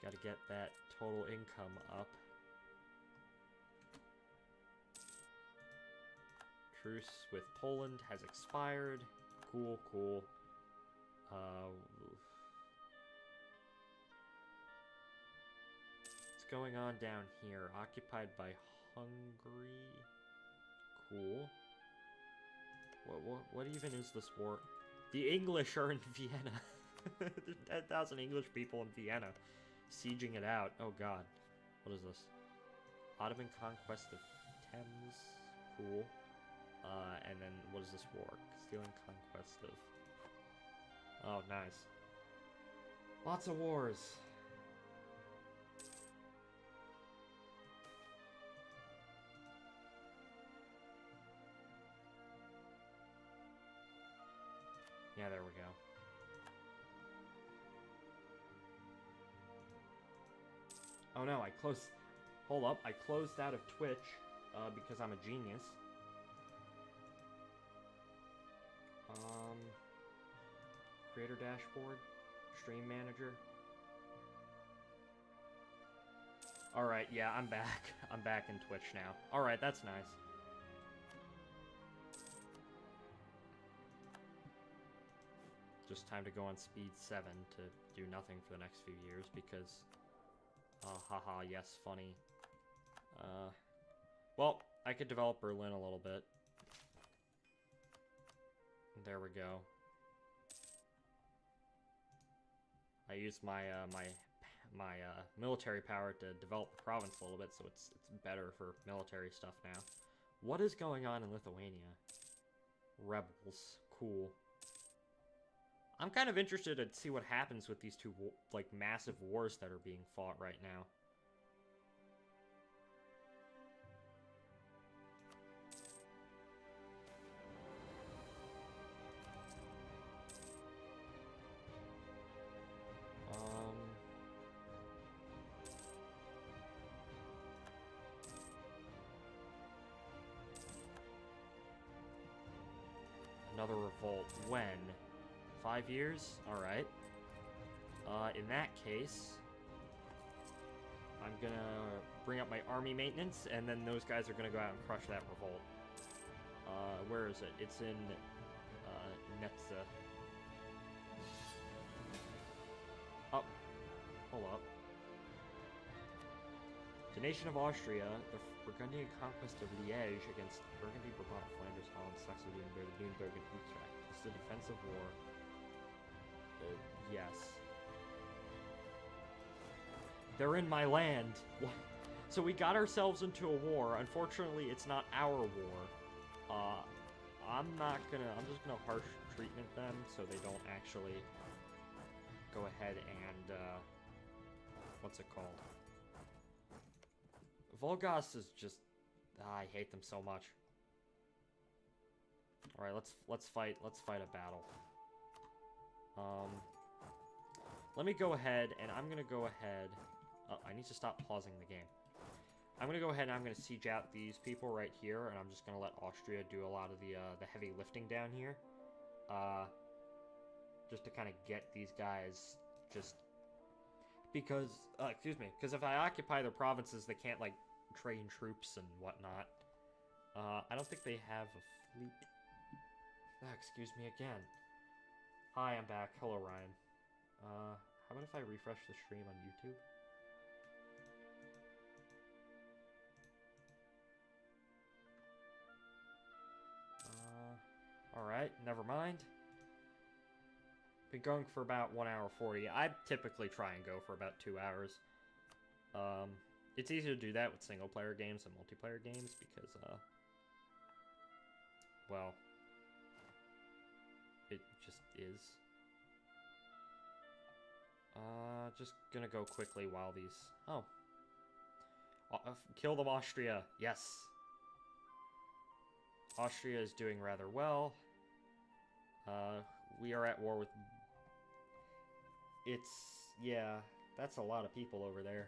Gotta get that total income up. Truce with Poland has expired. Cool, cool. What's going on down here? Occupied by Hungary. Cool. What even is this war? The English are in Vienna. There's 10,000 English people in Vienna sieging it out. Oh god. What is this? Ottoman conquest of Thames. Cool. And then what is this war? Castilian conquest of... Oh, nice. Lots of wars. Yeah, there we go. Oh no, I closed... Hold up, I closed out of Twitch, because I'm a genius. Creator dashboard, stream manager. Alright, yeah, I'm back. I'm back in Twitch now. Alright, that's nice. just time to go on speed 7 to do nothing for the next few years because... haha, yes, funny. Well, I could develop Berlin a little bit. There we go. I used my military power to develop the province a little bit, so it's better for military stuff now. What is going on in Lithuania? Rebels. Cool. I'm kind of interested to see what happens with these two, like, massive wars that are being fought right now. Another revolt. When? 5 years? Alright. In that case, I'm gonna bring up my army maintenance, and then those guys are gonna go out and crush that revolt. Where is it? It's in, Netza. Oh. Hold up. The nation of Austria, the Burgundian conquest of Liège against Burgundy, Brabant, Flanders, Holland, Saxony, Nuremberg, and Utrecht. It's a defensive war. Yes. They're in my land. What? So we got ourselves into a war. Unfortunately, it's not our war. I'm just gonna harsh treatment them so they don't actually go ahead and, what's it called? Volgast is just... I hate them so much. Alright, let's fight a battle. Let me go ahead, and I'm gonna go ahead... Oh, I need to stop pausing the game. I'm gonna go ahead and I'm gonna siege out these people right here, and I'm just gonna let Austria do a lot of the heavy lifting down here. Just to kind of get these guys just... Because, excuse me, because if I occupy their provinces, they can't, like, train troops and whatnot. I don't think they have a fleet. Excuse me again. Hi, I'm back. Hello, Ryan. How about if I refresh the stream on YouTube? Alright, never mind. Been going for about 1 hour 40. I typically try and go for about 2 hours. It's easier to do that with single-player games than multiplayer games because, well, it just is. Just gonna go quickly while these... Oh. Kill them, Austria. Yes. Austria is doing rather well. We are at war with... Yeah, that's a lot of people over there.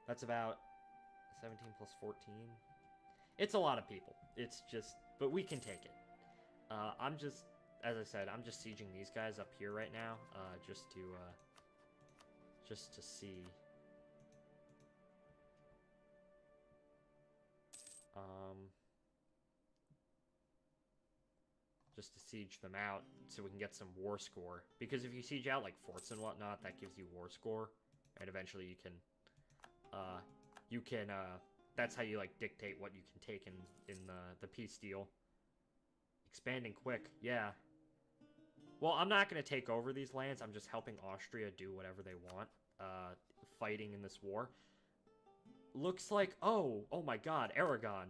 That's about 17 plus 14. It's a lot of people. It's just... But we can take it. I'm just... As I said, I'm just sieging these guys up here right now. Just to see... Just to siege them out so we can get some war score. Because if you siege out, like, forts and whatnot, that gives you war score. And eventually you can, that's how you, like, dictate what you can take in the peace deal. Expanding quick, yeah. Well, I'm not going to take over these lands. I'm just helping Austria do whatever they want, fighting in this war. Looks like, oh my god, Aragon.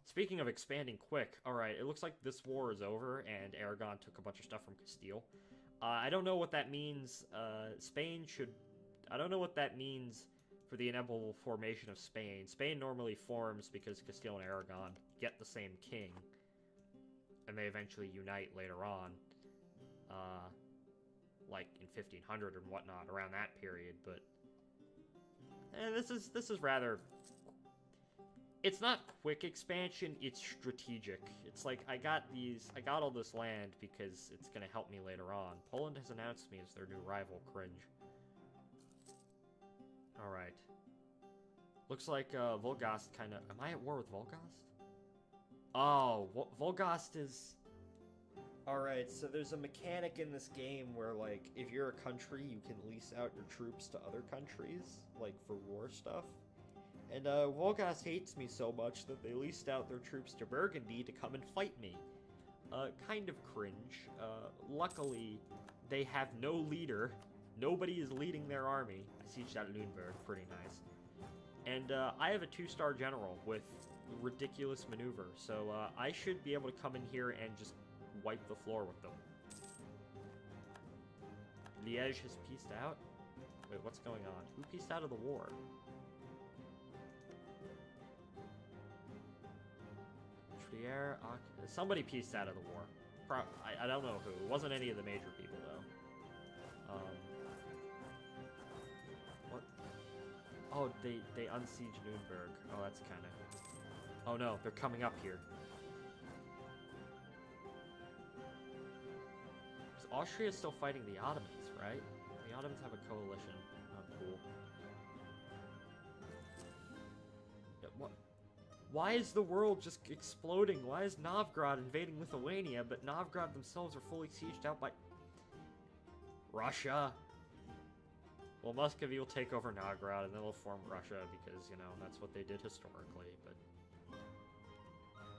Speaking of expanding quick, alright, it looks like this war is over, and Aragon took a bunch of stuff from Castile. I don't know what that means, I don't know what that means for the inevitable formation of Spain. Spain normally forms because Castile and Aragon get the same king, and they eventually unite later on, like in 1500 and whatnot, around that period, but... this is rather... It's not quick expansion, it's strategic. It's like, I got all this land because it's gonna help me later on. Poland has announced me as their new rival, cringe. Alright. Looks like, Volgast kinda... Am I at war with Volgast? Oh, Volgast is... Alright, so there's a mechanic in this game where, like, if you're a country, you can lease out your troops to other countries, like, for war stuff. And, Volgas hates me so much that they leased out their troops to Burgundy to come and fight me. Kind of cringe. Luckily, they have no leader. Nobody is leading their army. I sieged out Lüneburg, pretty nice. And, I have a 2-star general with ridiculous maneuver, so, I should be able to come in here and just wipe the floor with them. Liège has pieced out? Wait, what's going on? Who pieced out of the war? Trier, somebody pieced out of the war. I don't know who. It wasn't any of the major people, though. What? Oh, they unsieged Nuremberg. Oh, that's kind of... Oh no, they're coming up here. Austria is still fighting the Ottomans, right? The Ottomans have a coalition. Oh, cool. What? Why is the world just exploding? Why is Novgorod invading Lithuania, but Novgorod themselves are fully sieged out by... Russia? Well, Muscovy will take over Novgorod, and then they'll form Russia, because, you know, that's what they did historically, but...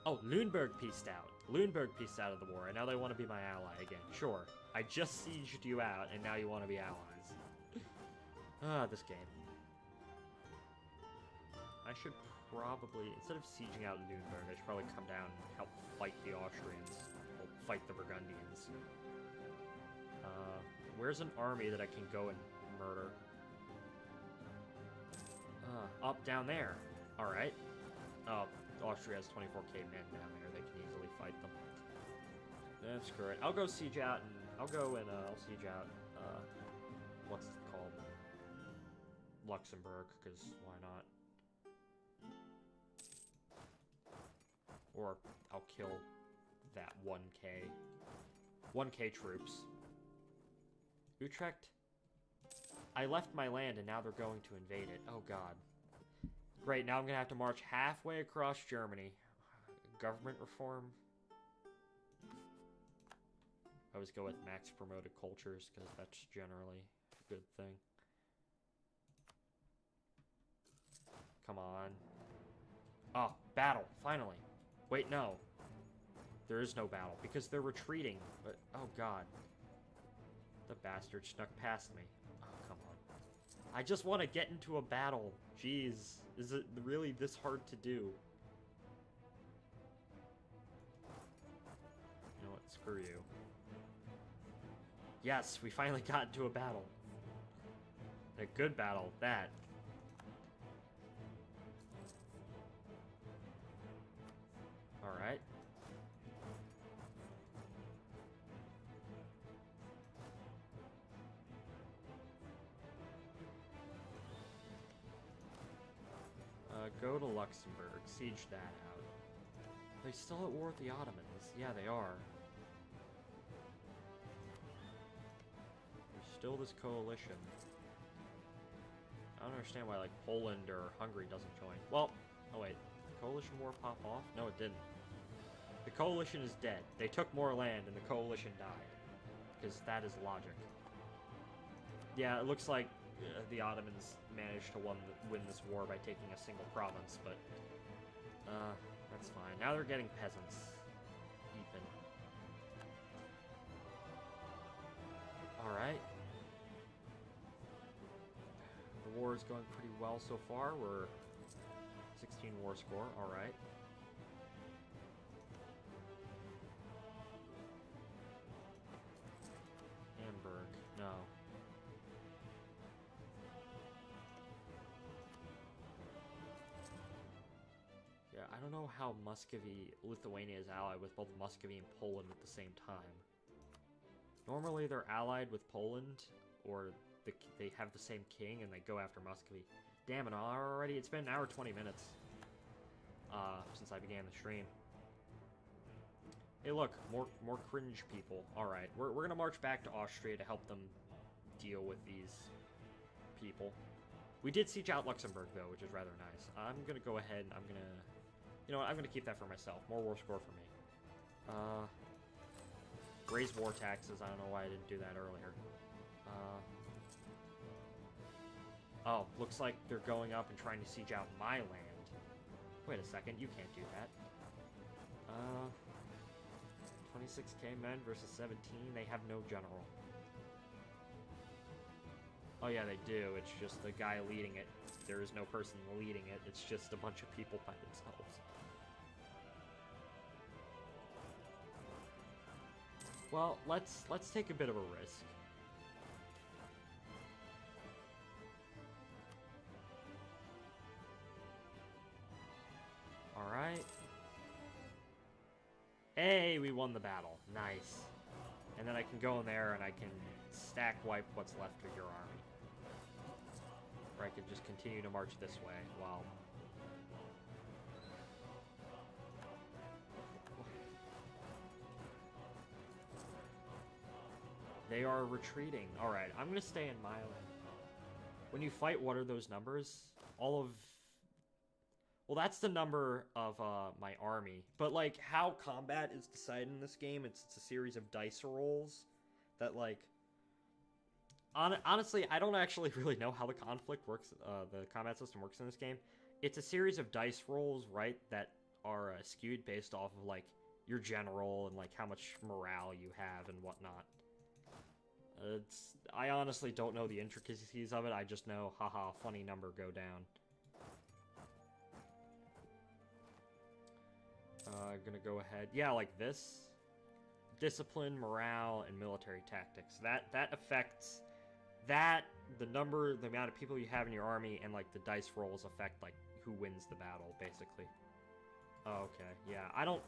Oh, Lüneburg pieced out. Lüneburg pieced out of the war, and now they want to be my ally again. Sure. I just sieged you out, and now you want to be allies. This game. I should probably, instead of sieging out Lüneburg, I should probably come down and help fight the Austrians. Or fight the Burgundians. Where's an army that I can go and murder? Up down there. Alright. Oh, Austria has 24k men down there. They can easily fight them. That's correct. I'll go siege out and I'll siege out, what's it called? Luxembourg, because why not? Or I'll kill that 1k. 1k troops. Utrecht? I left my land and now they're going to invade it. Oh god. Great, now I'm gonna have to march halfway across Germany. Government reform? I always go with max promoted cultures, because that's generally a good thing. Come on. Oh, battle, finally. Wait, no. There is no battle, because they're retreating. But, oh god. The bastard snuck past me. Oh, come on. I just want to get into a battle. Jeez. Is it really this hard to do? You know what? Screw you. Yes, we finally got into a battle. A good battle, that. Alright. Go to Luxembourg, siege that out. Are they still at war with the Ottomans? Yeah, they are. There's still this coalition. I don't understand why, like, Poland or Hungary doesn't join. Well, oh wait, did the coalition war pop off? No, it didn't. The coalition is dead. They took more land and the coalition died. Because that is logic. Yeah, it looks like the Ottomans managed to win this war by taking a single province, but that's fine. Now they're getting peasants. Even. Alright. The war is going pretty well so far. We're 16 war score. Alright. Hamburg. No. Yeah, I don't know how Lithuania is allied with both Muscovy and Poland at the same time. Normally they're allied with Poland, or they have the same king and they go after Muscovy. Damn it, already, it's been an hour 20 minutes since I began the stream. Hey look, more cringe people. Alright, we're gonna march back to Austria to help them deal with these people. We did siege out Luxembourg though, which is rather nice. I'm gonna go ahead and you know what, I'm gonna keep that for myself. More war score for me. Raise war taxes. I don't know why I didn't do that earlier. Oh, looks like they're going up and trying to siege out my land. Wait a second, you can't do that. 26k men versus 17. They have no general. Oh yeah, they do. It's just the guy leading it. There is no person leading it. It's just a bunch of people by themselves. Well, let's take a bit of a risk. All right. Hey, we won the battle. Nice. And then I can go in there and I can stack wipe what's left of your army. Or I can just continue to march this way while... They are retreating. Alright, I'm gonna stay in my land. When you fight, what are those numbers? All of... Well, that's the number of my army. But, like, how combat is decided in this game, it's a series of dice rolls that, like... Honestly, I don't actually really know how the conflict works, the combat system works in this game. It's a series of dice rolls, right, that are skewed based off of, like, your general and, like, how much morale you have and whatnot. I honestly don't know the intricacies of it. I just know, haha, funny number, go down. Gonna go ahead. Yeah, like this. Discipline, morale, and military tactics. That affects... the number, the amount of people you have in your army, and, like, the dice rolls affect, like, who wins the battle, basically. Oh, okay, yeah, I don't...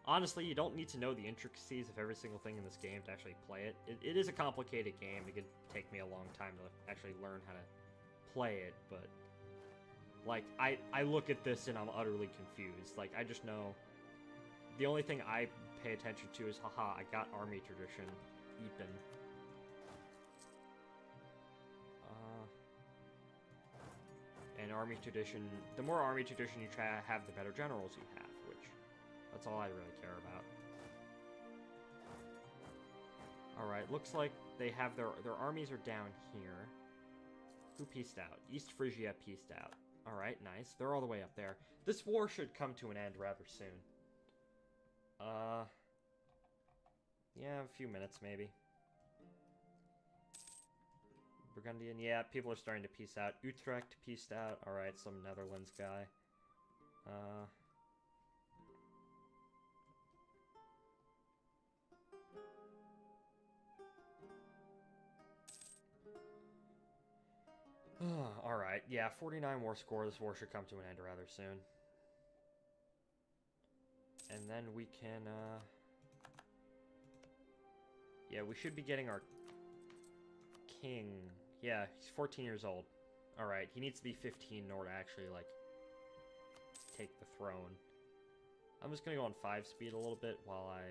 Honestly, you don't need to know the intricacies of every single thing in this game to actually play it. It is a complicated game. It could take me a long time to actually learn how to play it, but... Like, I look at this and I'm utterly confused. Like, I just know... The only thing I pay attention to is, haha, I got army tradition, Epen. And army tradition, the more army tradition you try to have, the better generals you have, which, that's all I really care about. Alright, looks like they have their armies are down here. Who pieced out? East Frisia pieced out. Alright, nice. They're all the way up there. This war should come to an end rather soon. Yeah, a few minutes maybe. Burgundian, yeah, people are starting to piece out. Utrecht pieced out. Alright, some Netherlands guy. Alright, yeah, 49 war score. This war should come to an end rather soon. And then we can, yeah, we should be getting our king. Yeah, he's 14 years old. Alright, he needs to be 15 in order to actually, like, take the throne. I'm just gonna go on 5 speed a little bit while I,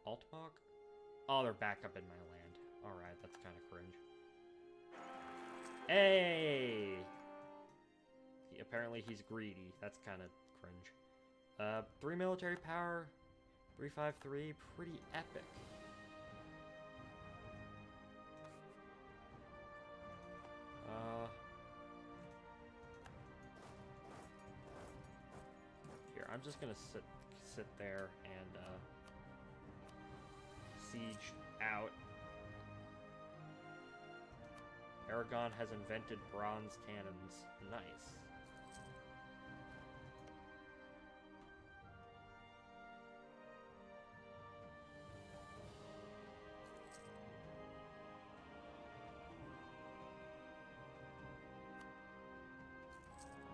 alt-mock. Oh, they're back up in my land. Alright, that's kind of cringe. Hey! Apparently he's greedy. That's kind of cringe. 3 military power. 353. Pretty epic. Here, I'm just gonna sit there and, siege out. Aragon has invented bronze cannons. Nice.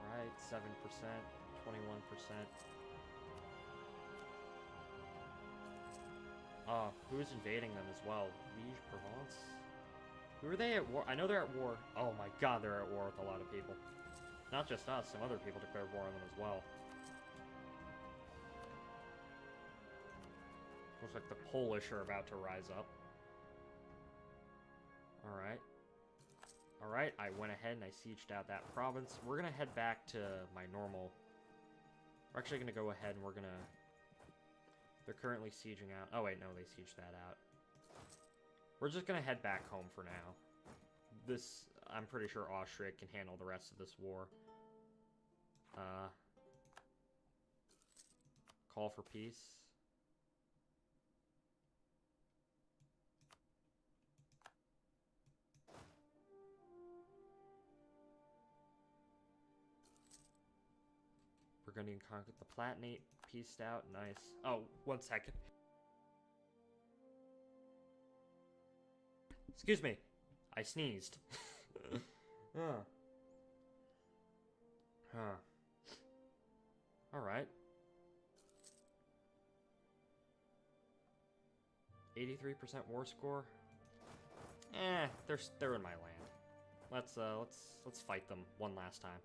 Alright, 7%, 21%. Who's invading them as well? Liege, Provence? Who are they at war? I know they're at war. Oh my god, they're at war with a lot of people. Not just us, some other people declared war on them as well. Looks like the Polish are about to rise up. Alright. Alright, I went ahead and I sieged out that province. We're gonna head back to my normal... We're actually gonna go ahead and we're gonna They're currently sieging out. Oh, wait, no, they sieged that out. We're just gonna head back home for now. This, I'm pretty sure Austria can handle the rest of this war. Call for peace. We're gonna conquer the Palatinate. Peaced out. Nice. Oh, 1 second. Excuse me. I sneezed. Huh. Alright. 83% war score. They're in my land. Let's fight them one last time.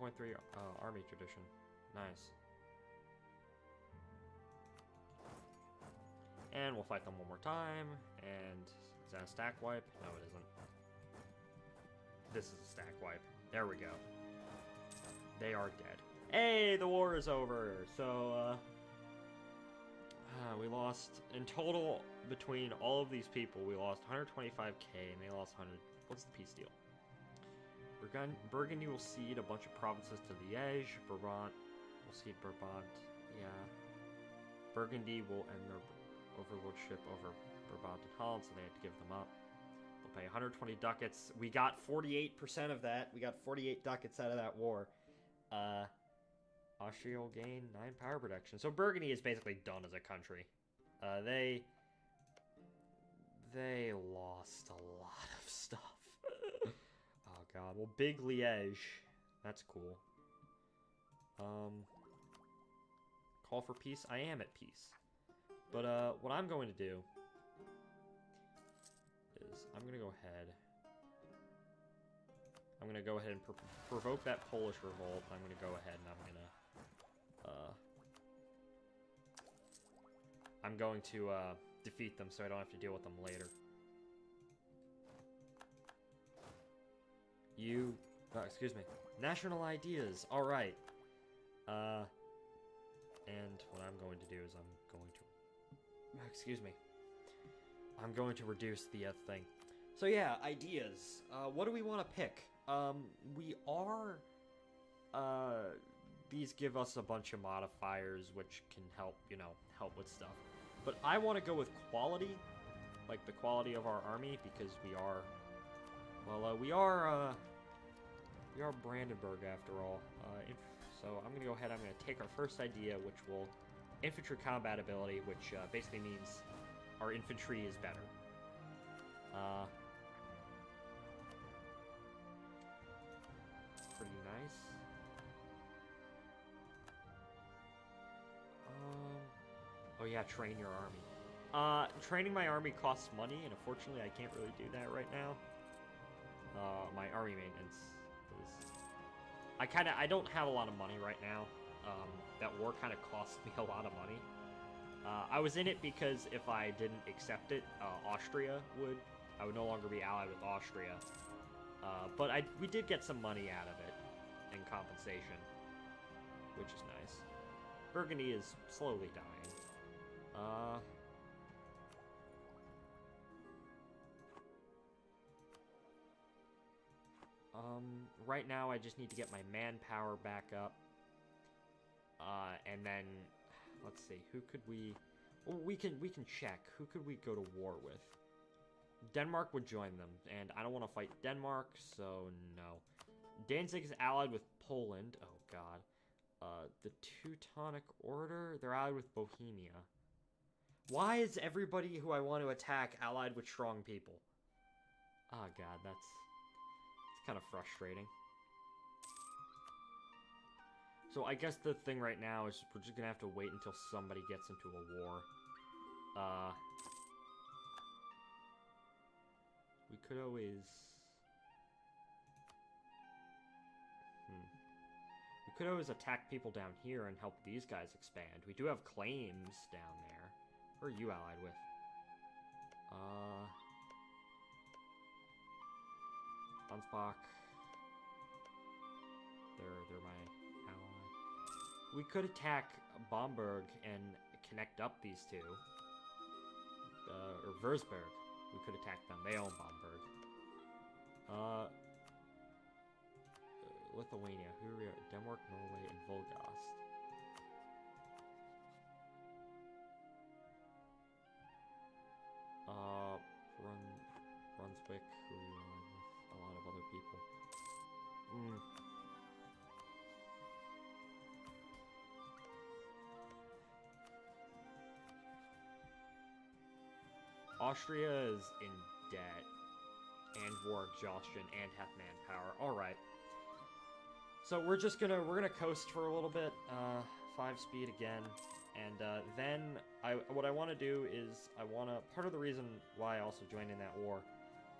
1.3 army tradition. Nice. And we'll fight them one more time. And is that a stack wipe? No, it isn't. This is a stack wipe. There we go. They are dead. Hey, the war is over. So, we lost, in total, between all of these people, we lost 125k, and they lost 100. What's the peace deal? Burgundy will cede a bunch of provinces to Liège. Brabant will cede Brabant. Yeah. Burgundy will end their overlordship over Brabant and Holland, so they had to give them up. They'll pay 120 ducats. We got 48% of that. We got 48 ducats out of that war. Austria will gain 9 power production. So Burgundy is basically done as a country. They lost a lot of stuff. Oh god. Well, big Liège. That's cool. Call for peace. I am at peace. But what I'm going to do is I'm going to go ahead. I'm going to go ahead and provoke that Polish revolt. I'm going to go ahead and I'm going to defeat them so I don't have to deal with them later. Excuse me. National ideas. All right. And what I'm going to do is I'm going to reduce the thing. So yeah, ideas. What do we want to pick? These give us a bunch of modifiers which can help, help with stuff. But I want to go with quality, like the quality of our army, because we are Brandenburg after all. So I'm going to go ahead, I'm going to take our first idea, which will infantry combat ability, which basically means our infantry is better. Pretty nice. Oh yeah, train your army. Training my army costs money, and unfortunately I can't really do that right now. My army maintenance is... I don't have a lot of money right now. That war kind of cost me a lot of money. I was in it because if I didn't accept it, I would no longer be allied with Austria. But we did get some money out of it in compensation, which is nice. Burgundy is slowly dying. Right now I just need to get my manpower back up. And then, let's see, who could we... Well, we can check. Who could we go to war with? Denmark would join them, and I don't want to fight Denmark, so no. Danzig is allied with Poland. Oh, God. The Teutonic Order, they're allied with Bohemia. Why is everybody who I want to attack allied with strong people? Oh, God, it's kind of frustrating. So I guess the thing right now is we're just gonna have to wait until somebody gets into a war. We could always... We could always attack people down here and help these guys expand. We do have claims down there. Who are you allied with? Ansbach. They're my ally. We could attack Bamberg and connect up these two. Or Würzburg. We could attack them. They own Bamberg. Lithuania, Hungary, Denmark, Norway, and Volgast. Brunswick, who we are with a lot of other people. Austria is in debt and war exhaustion and have manpower. All right. So we're gonna coast for a little bit, 5 speed again, and then what I want to do is part of the reason why I also joined in that war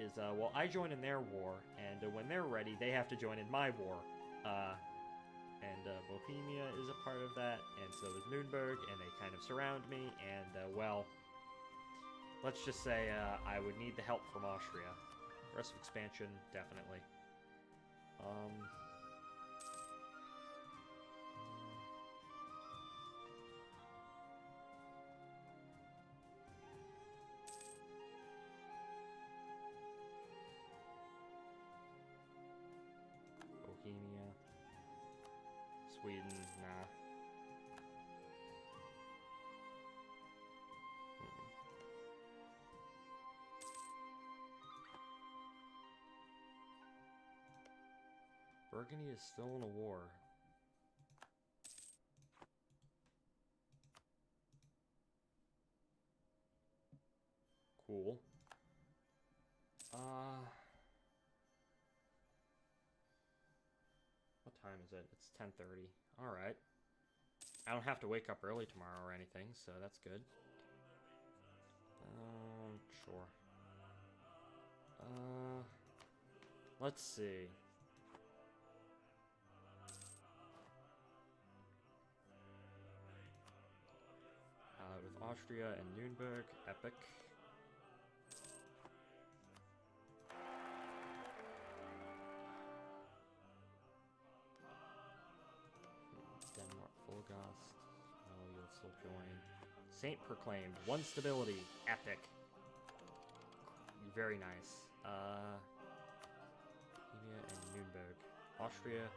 is well, I joined in their war, and when they're ready, they have to join in my war, and Bohemia is a part of that, and so is Nuremberg, and they kind of surround me, and well, let's just say I would need the help from Austria. Rest of expansion, definitely. Bohemia. Sweden, nah. Burgundy is still in a war. Cool. What time is it? It's 10:30. All right. I don't have to wake up early tomorrow or anything, so that's good. Sure. Let's see. With Austria and Nuremberg, epic. Denmark, Volgast. No, you'll still join. Saint proclaimed. 1 stability. Epic. Very nice. Bohemia and Nuremberg. Austria.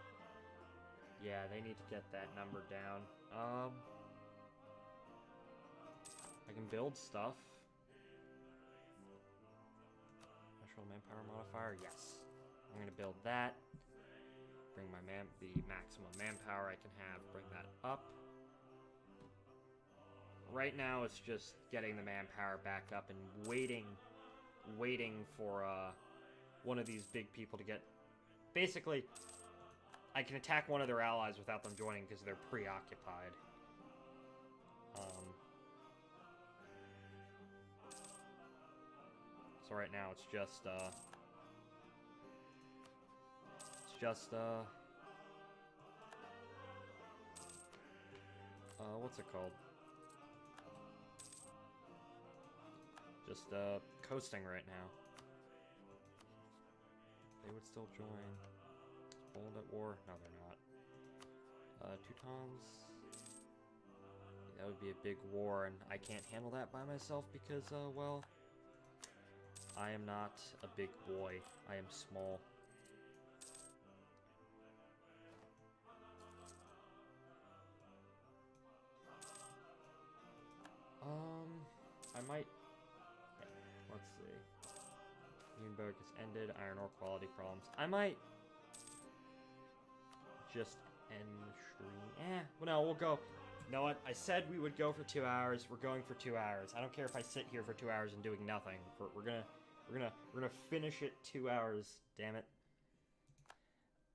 Yeah, they need to get that number down. I can build stuff. National manpower modifier, yes. I'm gonna build that. Bring the maximum manpower I can have, bring that up. Right now it's just getting the manpower back up and waiting for one of these big people to get... Basically, I can attack one of their allies without them joining because they're preoccupied. So right now it's just what's it called? Just coasting right now. They would still join. Poland at war? No, they're not. Teutons. That would be a big war, and I can't handle that by myself because, well, I am not a big boy. I am small. I might... Let's see. Nuremberg has ended. Iron ore quality problems. I might just end the stream. Well, no, we'll go. You know what? I said we would go for 2 hours. We're going for 2 hours. I don't care if I sit here for 2 hours and doing nothing. We're gonna finish it 2 hours. Damn it.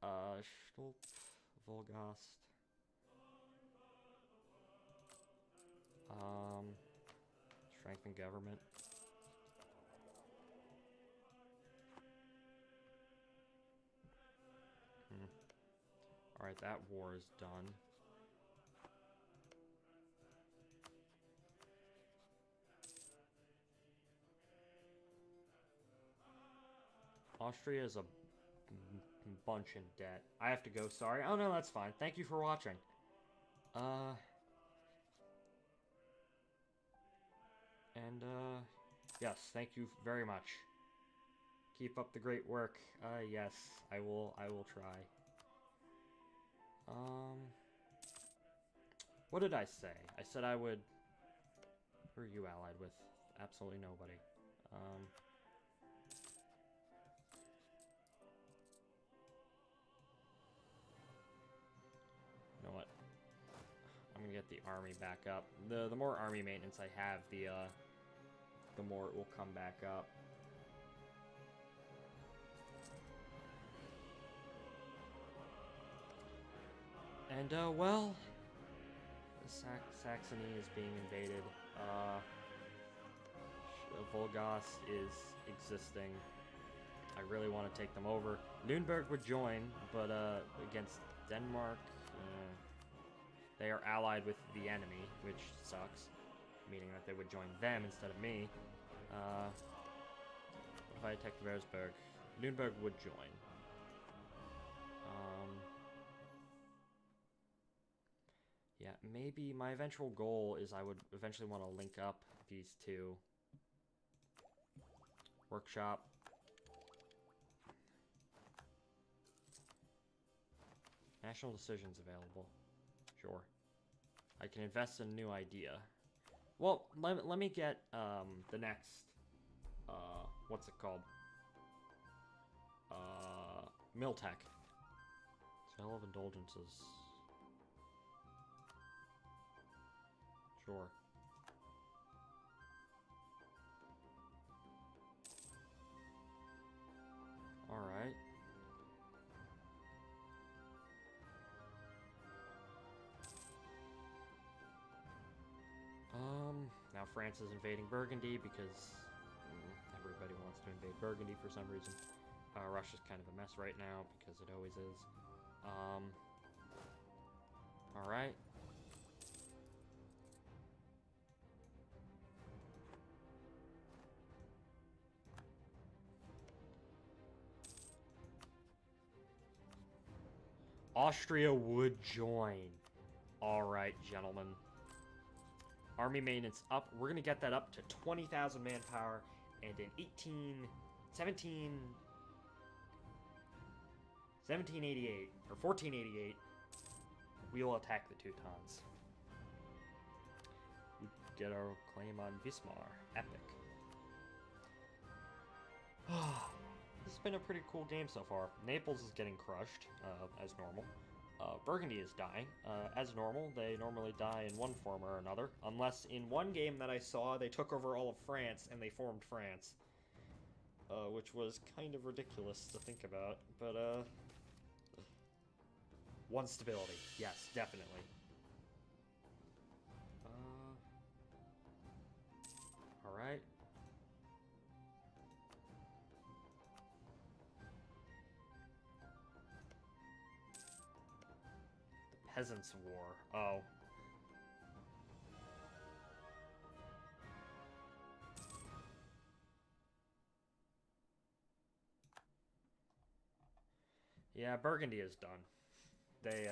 Stolp, Volgast. Strengthen government. Alright, that war is done. Austria is a bunch in debt. I have to go, sorry. Oh, no, that's fine. Thank you for watching. Yes, thank you very much. Keep up the great work. Yes, I will try. What did I say? I said I would... Who are you allied with? Absolutely nobody. You know what? I'm gonna get the army back up. The more army maintenance I have, the more it will come back up. And, well... Saxony is being invaded. Volgas is existing. I really want to take them over. Nuremberg would join, but against Denmark, they are allied with the enemy, which sucks, meaning that they would join them instead of me. If I attacked Versberg, Nuremberg would join. Yeah, maybe my eventual goal is I would eventually want to link up these two. Workshop. National decisions available. Sure. I can invest in a new idea. Well, let me get the next what's it called? Miltech. Sale of indulgences. Sure. Alright. Now France is invading Burgundy because everybody wants to invade Burgundy for some reason. Russia's kind of a mess right now because it always is. Alright. Austria would join. Alright, gentlemen. Army maintenance up. We're going to get that up to 20,000 manpower. And in 1788, or 1488, we will attack the Teutons. We get our claim on Wismar. Epic. This has been a pretty cool game so far. Naples is getting crushed, as normal. Burgundy is dying. As normal, they normally die in one form or another. Unless in one game that I saw, they took over all of France and they formed France. Which was kind of ridiculous to think about. But, one stability. Yes, definitely. Alright. Peasants' War. Oh. Yeah, Burgundy is done. They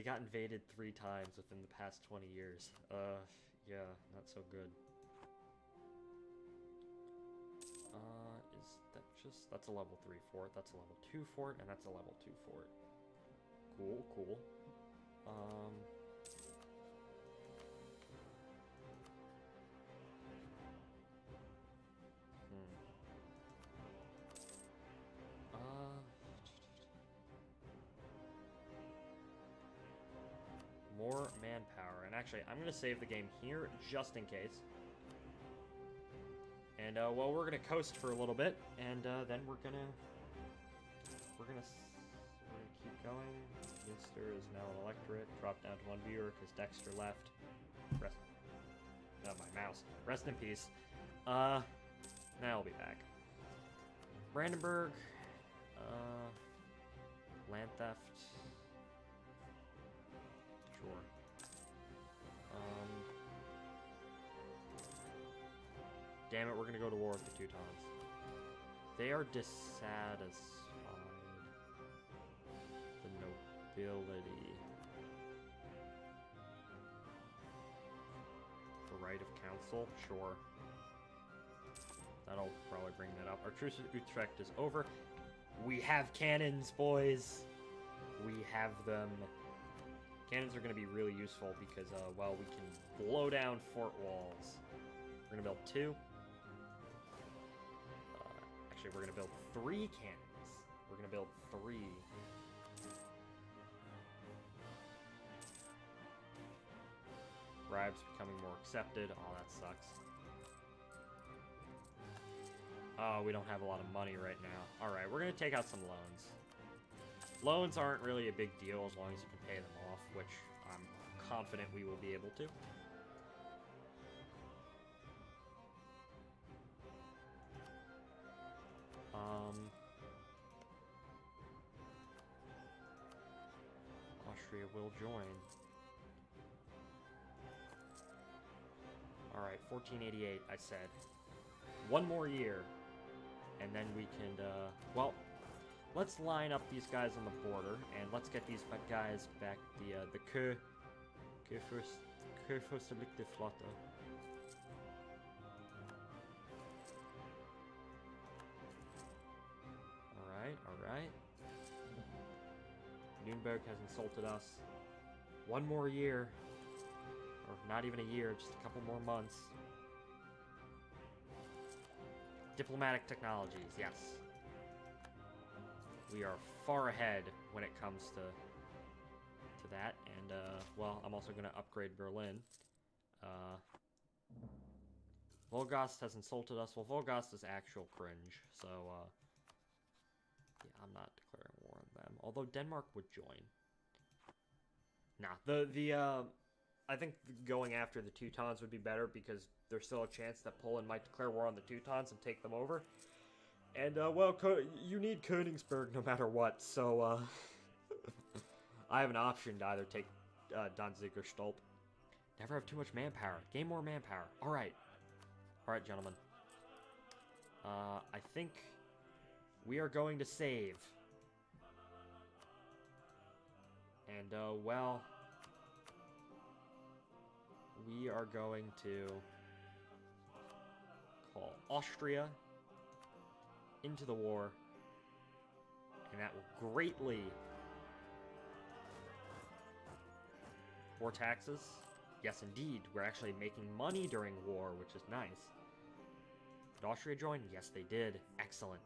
got invaded 3 times within the past 20 years. Yeah, not so good. Is that just... That's a level 3 fort, that's a level 2 fort, and that's a level 2 fort. Cool, cool. More manpower. And actually, I'm going to save the game here just in case. And, well, we're going to coast for a little bit. And, then we're going to keep going. Minster is now an electorate. Drop down to 1 viewer because Dexter left. Rest. Oh, my mouse. Rest in peace. Now I'll be back. Brandenburg. Land theft. Sure. Damn it, we're gonna go to war with the Teutons. They are dissatisfied. Ability. The right of council, sure. That'll probably bring that up. Our truce with Utrecht is over. We have cannons, boys! We have them. Cannons are going to be really useful because, well, we can blow down fort walls. We're going to build 2. Actually, we're going to build 3 cannons. We're going to build 3. Bribes becoming more accepted. Oh, that sucks. Oh, we don't have a lot of money right now. Alright, we're going to take out some loans. Loans aren't really a big deal as long as you can pay them off, which I'm confident we will be able to. Austria will join. Alright, 1488, I said. 1 more year. And then we can, well, let's line up these guys on the border, and let's get these guys back, the Kurfürstliche Flotte. Alright. Nuremberg has insulted us. 1 more year. Or not even a year, just a couple more months. Diplomatic technologies, yes. We are far ahead when it comes to that, and, well, I'm also going to upgrade Berlin. Volgast has insulted us. Well, Volgast is actual cringe, so, yeah, I'm not declaring war on them. Although Denmark would join. Nah, I think going after the Teutons would be better because there's still a chance that Poland might declare war on the Teutons and take them over. And, well, you need Königsberg no matter what, so, I have an option to either take Danzig or Stolp. Never have too much manpower. Gain more manpower. Alright. Alright, gentlemen. I think we are going to save. And, well, we are going to call Austria into the war, and that will greatly... War taxes? Yes, indeed. We're actually making money during war, which is nice. Did Austria join? Yes, they did. Excellent.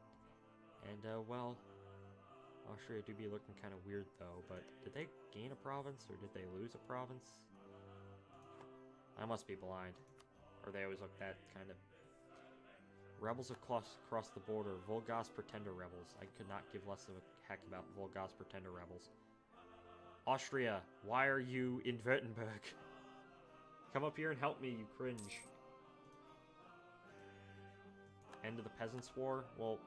And, well, Austria do be looking kind of weird, though, but did they gain a province, or did they lose a province? I must be blind. Or they always look that kind of... Rebels across the border. Volgast Pretender rebels. I could not give less of a heck about Volgast Pretender rebels. Austria, why are you in Württemberg? Come up here and help me, you cringe. End of the Peasants' War? Well,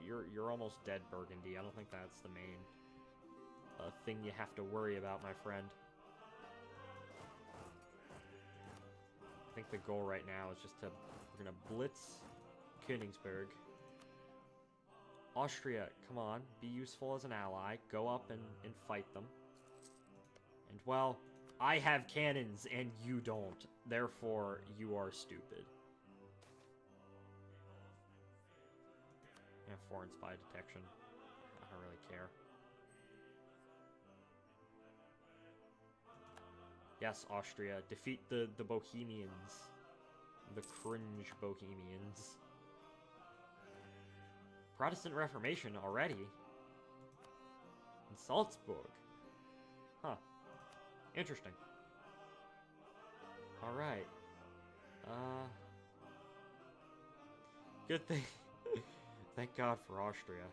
you're almost dead, Burgundy. I don't think that's the main thing you have to worry about, my friend. I think the goal right now is just to... We're gonna blitz Königsberg. Austria, come on. Be useful as an ally. Go up and fight them. And, well, I have cannons and you don't. Therefore, you are stupid. Yeah, foreign spy detection. I don't really care. Yes, Austria. Defeat the Bohemians. The cringe Bohemians. Protestant Reformation already? In Salzburg? Huh. Interesting. Alright. Good thing. Thank God for Austria.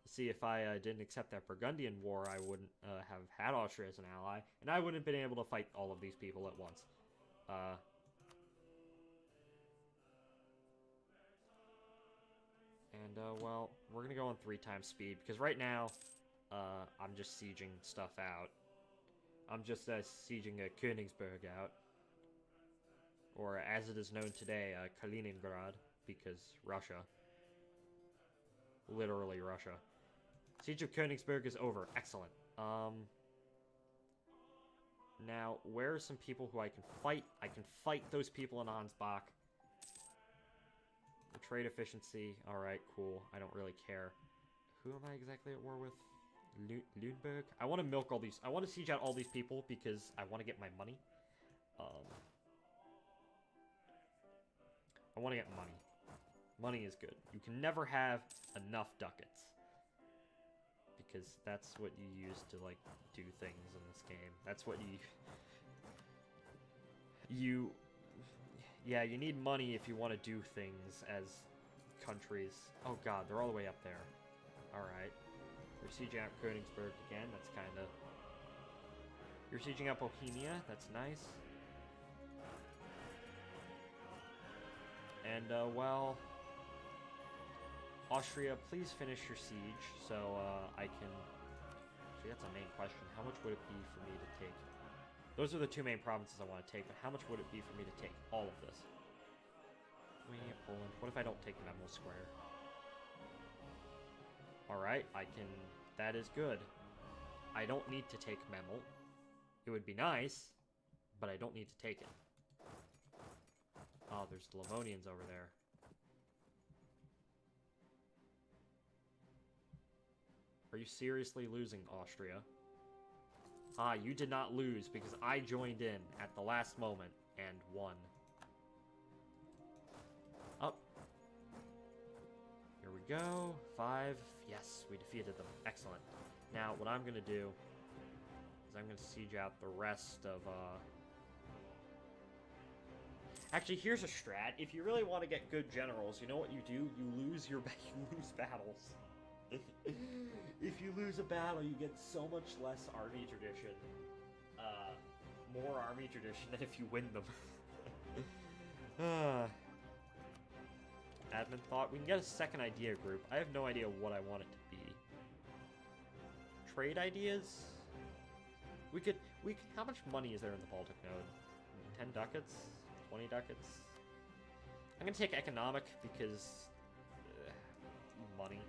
See, if I didn't accept that Burgundian War, I wouldn't have had Austria as an ally, and I wouldn't have been able to fight all of these people at once. Well, we're gonna go on 3 times speed, because right now, I'm just sieging stuff out. I'm just sieging Königsberg out. Or, as it is known today, Kaliningrad, because Russia. Literally Russia. Siege of Königsberg is over. Excellent. Now, where are some people who I can fight? I can fight those people in Ansbach. The trade efficiency. Alright, cool. I don't really care. Who am I exactly at war with? Lüneburg? I want to milk all these. I want to siege out all these people because I want to get my money. I want to get money. Money is good. You can never have enough ducats. Because that's what you use to, like, do things in this game. That's what yeah, you need money if you want to do things as countries. Oh god, they're all the way up there. Alright. You're sieging out Königsberg again, that's kinda... You're sieging out Bohemia, that's nice. And, well... Austria, please finish your siege, so, I can... Actually, that's a main question. How much would it be for me to take? Those are the two main provinces I want to take, but how much would it be for me to take all of this? Lithuania, Poland. What if I don't take Memel Square? Alright, I can... That is good. I don't need to take Memel. It would be nice, but I don't need to take it. Oh, there's the Livonians over there. Are you seriously losing, Austria? Ah, you did not lose because I joined in at the last moment and won. Up. Here we go. 5. Yes, we defeated them. Excellent. Now, what I'm going to do is I'm going to siege out the rest of, Actually, here's a strat. If you really want to get good generals, you know what you do? You lose battles. If you lose a battle, you get so much less army tradition. More army tradition than if you win them. Admin thought. We can get a second idea group. I have no idea what I want it to be. Trade ideas? We could, how much money is there in the Baltic node? 10 ducats? 20 ducats? I'm gonna take economic because... money,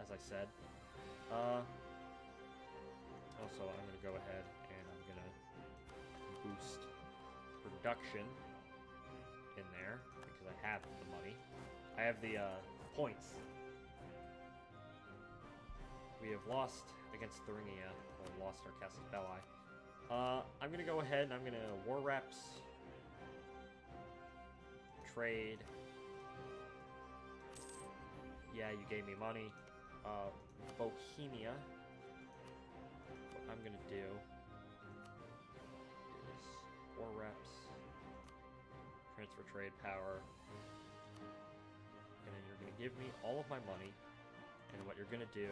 as I said. Also, I'm gonna go ahead and I'm gonna boost production in there because I have the money. I have the points. We have lost against Thuringia, or lost our Casus Belli. I'm gonna go ahead and I'm gonna war reps, trade. Yeah, you gave me money. Bohemia. What I'm gonna do is war reps, transfer trade power, and then you're gonna give me all of my money, and what you're gonna do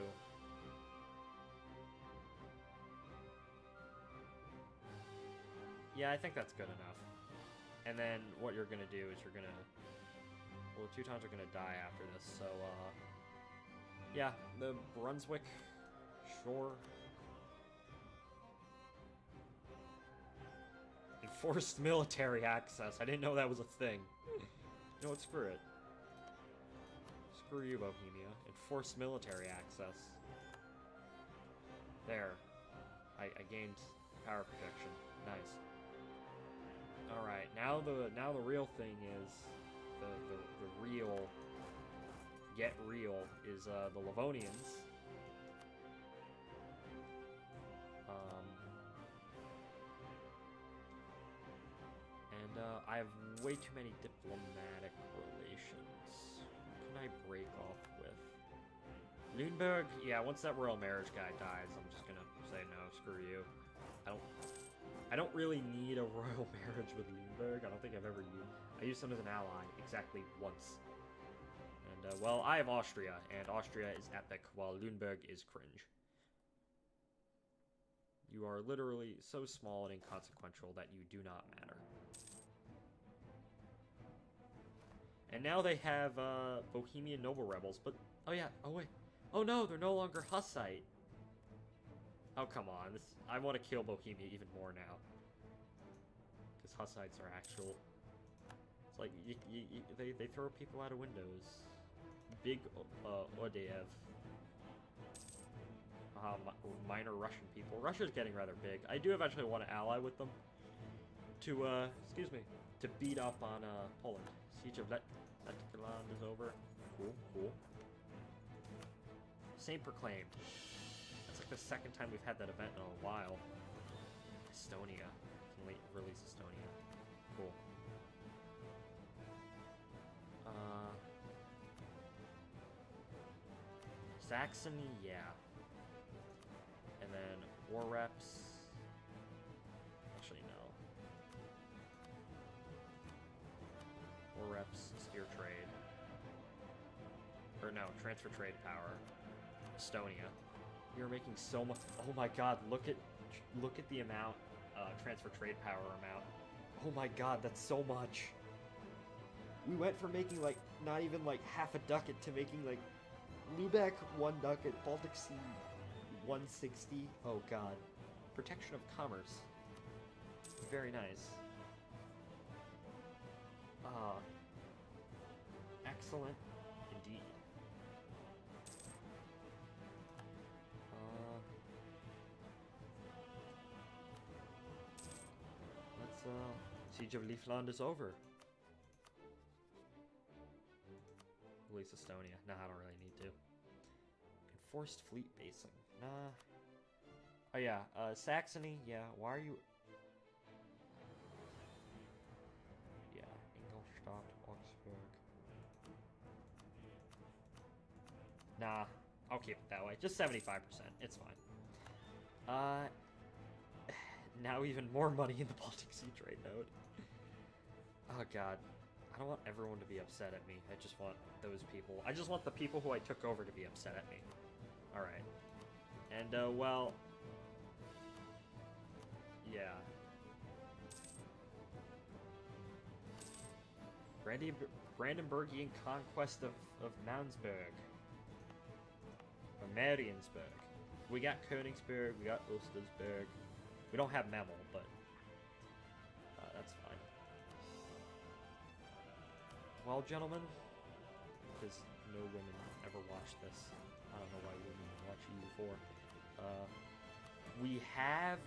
yeah, I think that's good enough. And then what you're gonna do is you're gonna, well, the Teutons are gonna die after this, so yeah, the Brunswick, sure. Enforced military access. I didn't know that was a thing. You know what? Screw it. Screw you, Bohemia. Enforced military access. There. I gained power protection. Nice. All right. Now the real thing is the real. Get real is the Livonians. And I have way too many diplomatic relations. Who can I break off with? Lüneburg? Yeah, once that royal marriage guy dies, I'm just gonna say no, screw you. I don't really need a royal marriage with Lüneburg. I don't think I've ever used. I used them as an ally exactly once. And, well, I have Austria, and Austria is epic, while Lüneburg is cringe. You are literally so small and inconsequential that you do not matter. And now they have, Bohemian noble rebels, but... Oh, yeah. Oh, wait. Oh, no, they're no longer Hussite. Oh, come on. I want to kill Bohemia even more now. Because Hussites are actual... It's like, they throw people out of windows. Big Odeyev. Minor Russian people. Russia's getting rather big. I do eventually want to ally with them to, excuse me, to beat up on, Poland. Siege of Letland is over. Cool, cool. Saint Proclaimed. That's like the second time we've had that event in a while. Estonia. Can release Estonia. Cool. Saxony, yeah. And then war reps. Actually, no. War reps, steer trade. Or no, transfer trade power. Estonia. You're making so much. Oh my god, look at the amount, transfer trade power amount. Oh my god, that's so much. We went from making like not even like half a ducat to making like Lubeck 1 ducat, Baltic Sea 160. Oh god. Protection of commerce. Very nice. Excellent indeed. Siege of Livland is over. Release Estonia. Nah, I don't really need to. Enforced fleet basing. Nah. Oh yeah, Saxony. Yeah, why are you? Yeah, Ingolstadt, Augsburg. Nah, I'll keep it that way. Just 75%. It's fine. Now even more money in the Baltic Sea trade node. Oh god. I don't want everyone to be upset at me. I just want those people. I just want the people who I took over to be upset at me. Alright. And, well... yeah. Brandenburgian conquest of Maunsburg. Or Mariensburg. We got Königsberg, we got Ostersburg. We don't have Memel, but that's fine. Well, gentlemen, because no women ever watched this. I don't know why women watch EU4.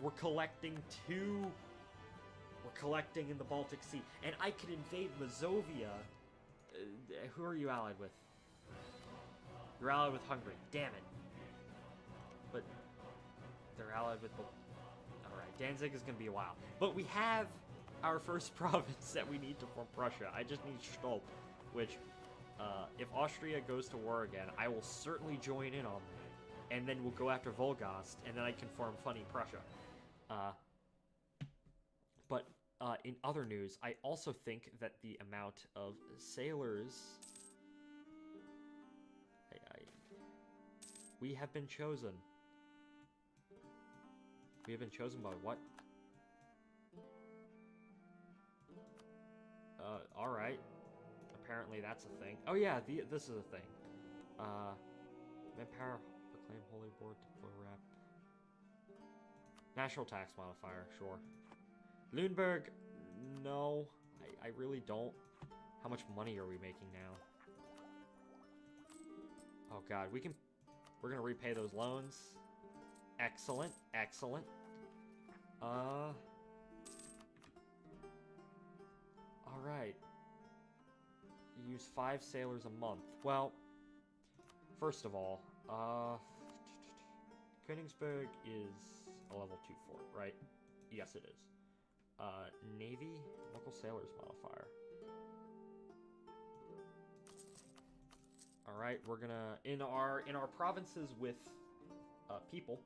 We're collecting We're collecting in the Baltic Sea, and I could invade Mazovia. Who are you allied with? You're allied with Hungary. Damn it. But they're allied with... Alright, Danzig is going to be a while. But we have our first province that we need to form Prussia. I just need Stolp, which, if Austria goes to war again, I will certainly join in on that. And then we'll go after Volgast, and then I can form funny Prussia. But in other news, I also think that the amount of sailors... We have been chosen. We have been chosen by what? Alright. Apparently that's a thing. Oh yeah, this is a thing. Manpower, proclaim holy board, deploy rep. National tax modifier, sure. Lüneburg, no. I really don't. How much money are we making now? Oh god, we're gonna repay those loans. Excellent, excellent. Alright. Use 5 sailors a month. Well, first of all, Königsberg is a level 2 fort, right? Yes, it is. Navy, local sailors modifier. Alright, we're gonna, in our provinces with, people,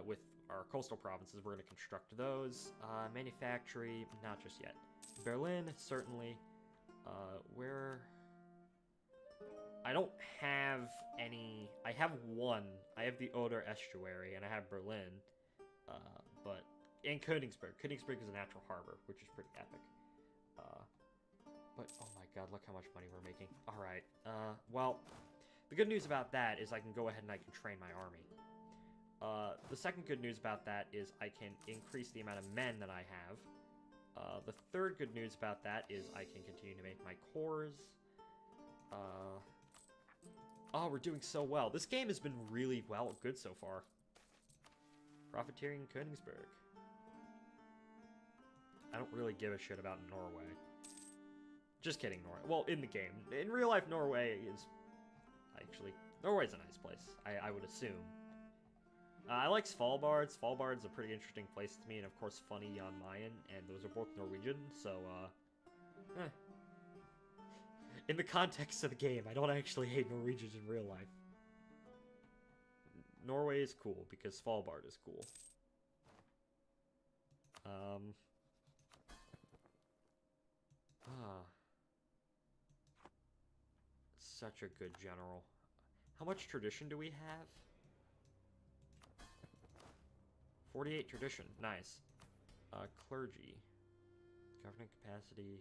with our coastal provinces, we're gonna construct those. Manufactory, not just yet. Berlin, certainly. Where... I don't have any... I have one. I have the Oder Estuary, and I have Berlin. But... And Königsberg. Königsberg is a natural harbor, which is pretty epic. But, oh my god, look how much money we're making. Alright, well, the good news about that is I can go ahead and I can train my army. The second good news about that is I can increase the amount of men that I have. The third good news about that is I can continue to make my cores. Oh, we're doing so well. This game has been really good so far. Profiteering Königsberg. I don't really give a shit about Norway. Just kidding, Norway. Well, in the game. In real life, Norway is... Actually, Norway's a nice place, I would assume. I like Svalbard. Svalbard's a pretty interesting place to me, and of course funny on Mayan, and those are both Norwegian, so, in the context of the game, I don't actually hate Norwegians in real life. Norway is cool, because Svalbard is cool. Such a good general. How much tradition do we have? 48 tradition. Nice. Clergy. Governing capacity.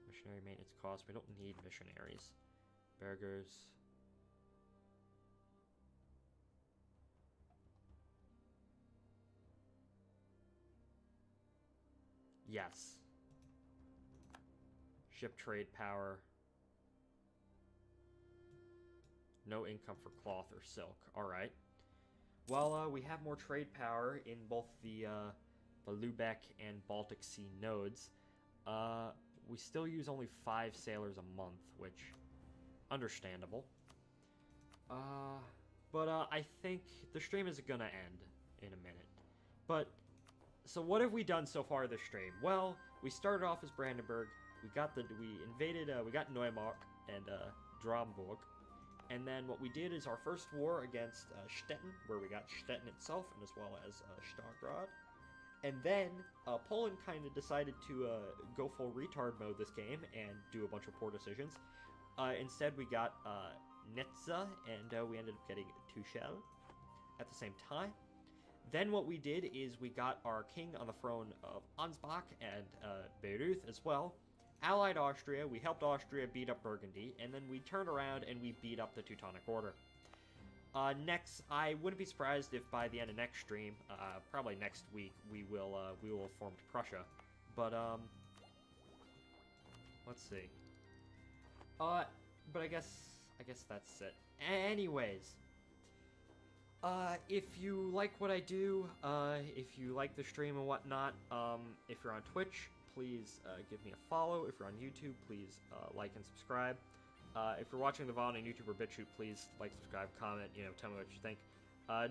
Missionary maintenance cost. We don't need missionaries. Burgers. Yes. Ship trade power. No income for cloth or silk. Alright. Well, we have more trade power in both the Lübeck and Baltic Sea nodes. We still use only 5 sailors a month, which... understandable. But I think the stream is gonna end in a minute. But, so what have we done so far this stream? Well, we started off as Brandenburg. We invaded, we got Neumark and Dromburg. And then what we did is our first war against Stettin, where we got Stettin itself, and as well as Stargrad. And then Poland kind of decided to go full retard mode this game and do a bunch of poor decisions. Instead, we got Netza, and we ended up getting Tuchel at the same time. Then what we did is we got our king on the throne of Ansbach and Bayreuth as well. Allied Austria, we helped Austria beat up Burgundy, and then we turned around and we beat up the Teutonic Order. Next, I wouldn't be surprised if by the end of next stream, probably next week, we will have formed Prussia. But, let's see. But I guess that's it. Anyways, if you like what I do, if you like the stream and whatnot, if you're on Twitch, please give me a follow. If you're on YouTube, please like and subscribe. If you're watching the VOD on YouTube or BitChute, please like, subscribe, comment, tell me what you think.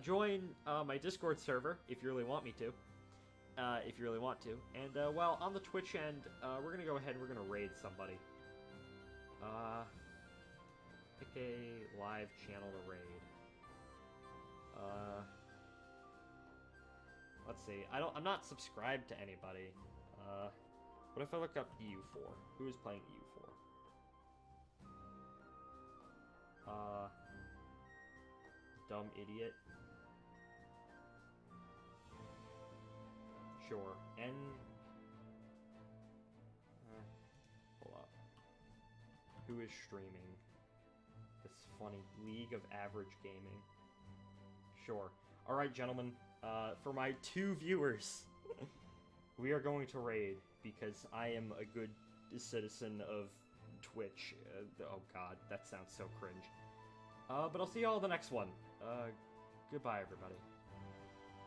Join my Discord server if you really want me to. And, well, on the Twitch end, we're going to go ahead and we're going to raid somebody. Pick a live channel to raid. Let's see. I'm not subscribed to anybody. What if I look up EU4? Who is playing EU4? Dumb idiot. Sure. And hold up. Who is streaming this funny League of Average Gaming? Sure. Alright, gentlemen. For my 2 viewers, we are going to raid because I am a good citizen of Twitch. Oh god, that sounds so cringe. But I'll see y'all in the next one. Goodbye, everybody.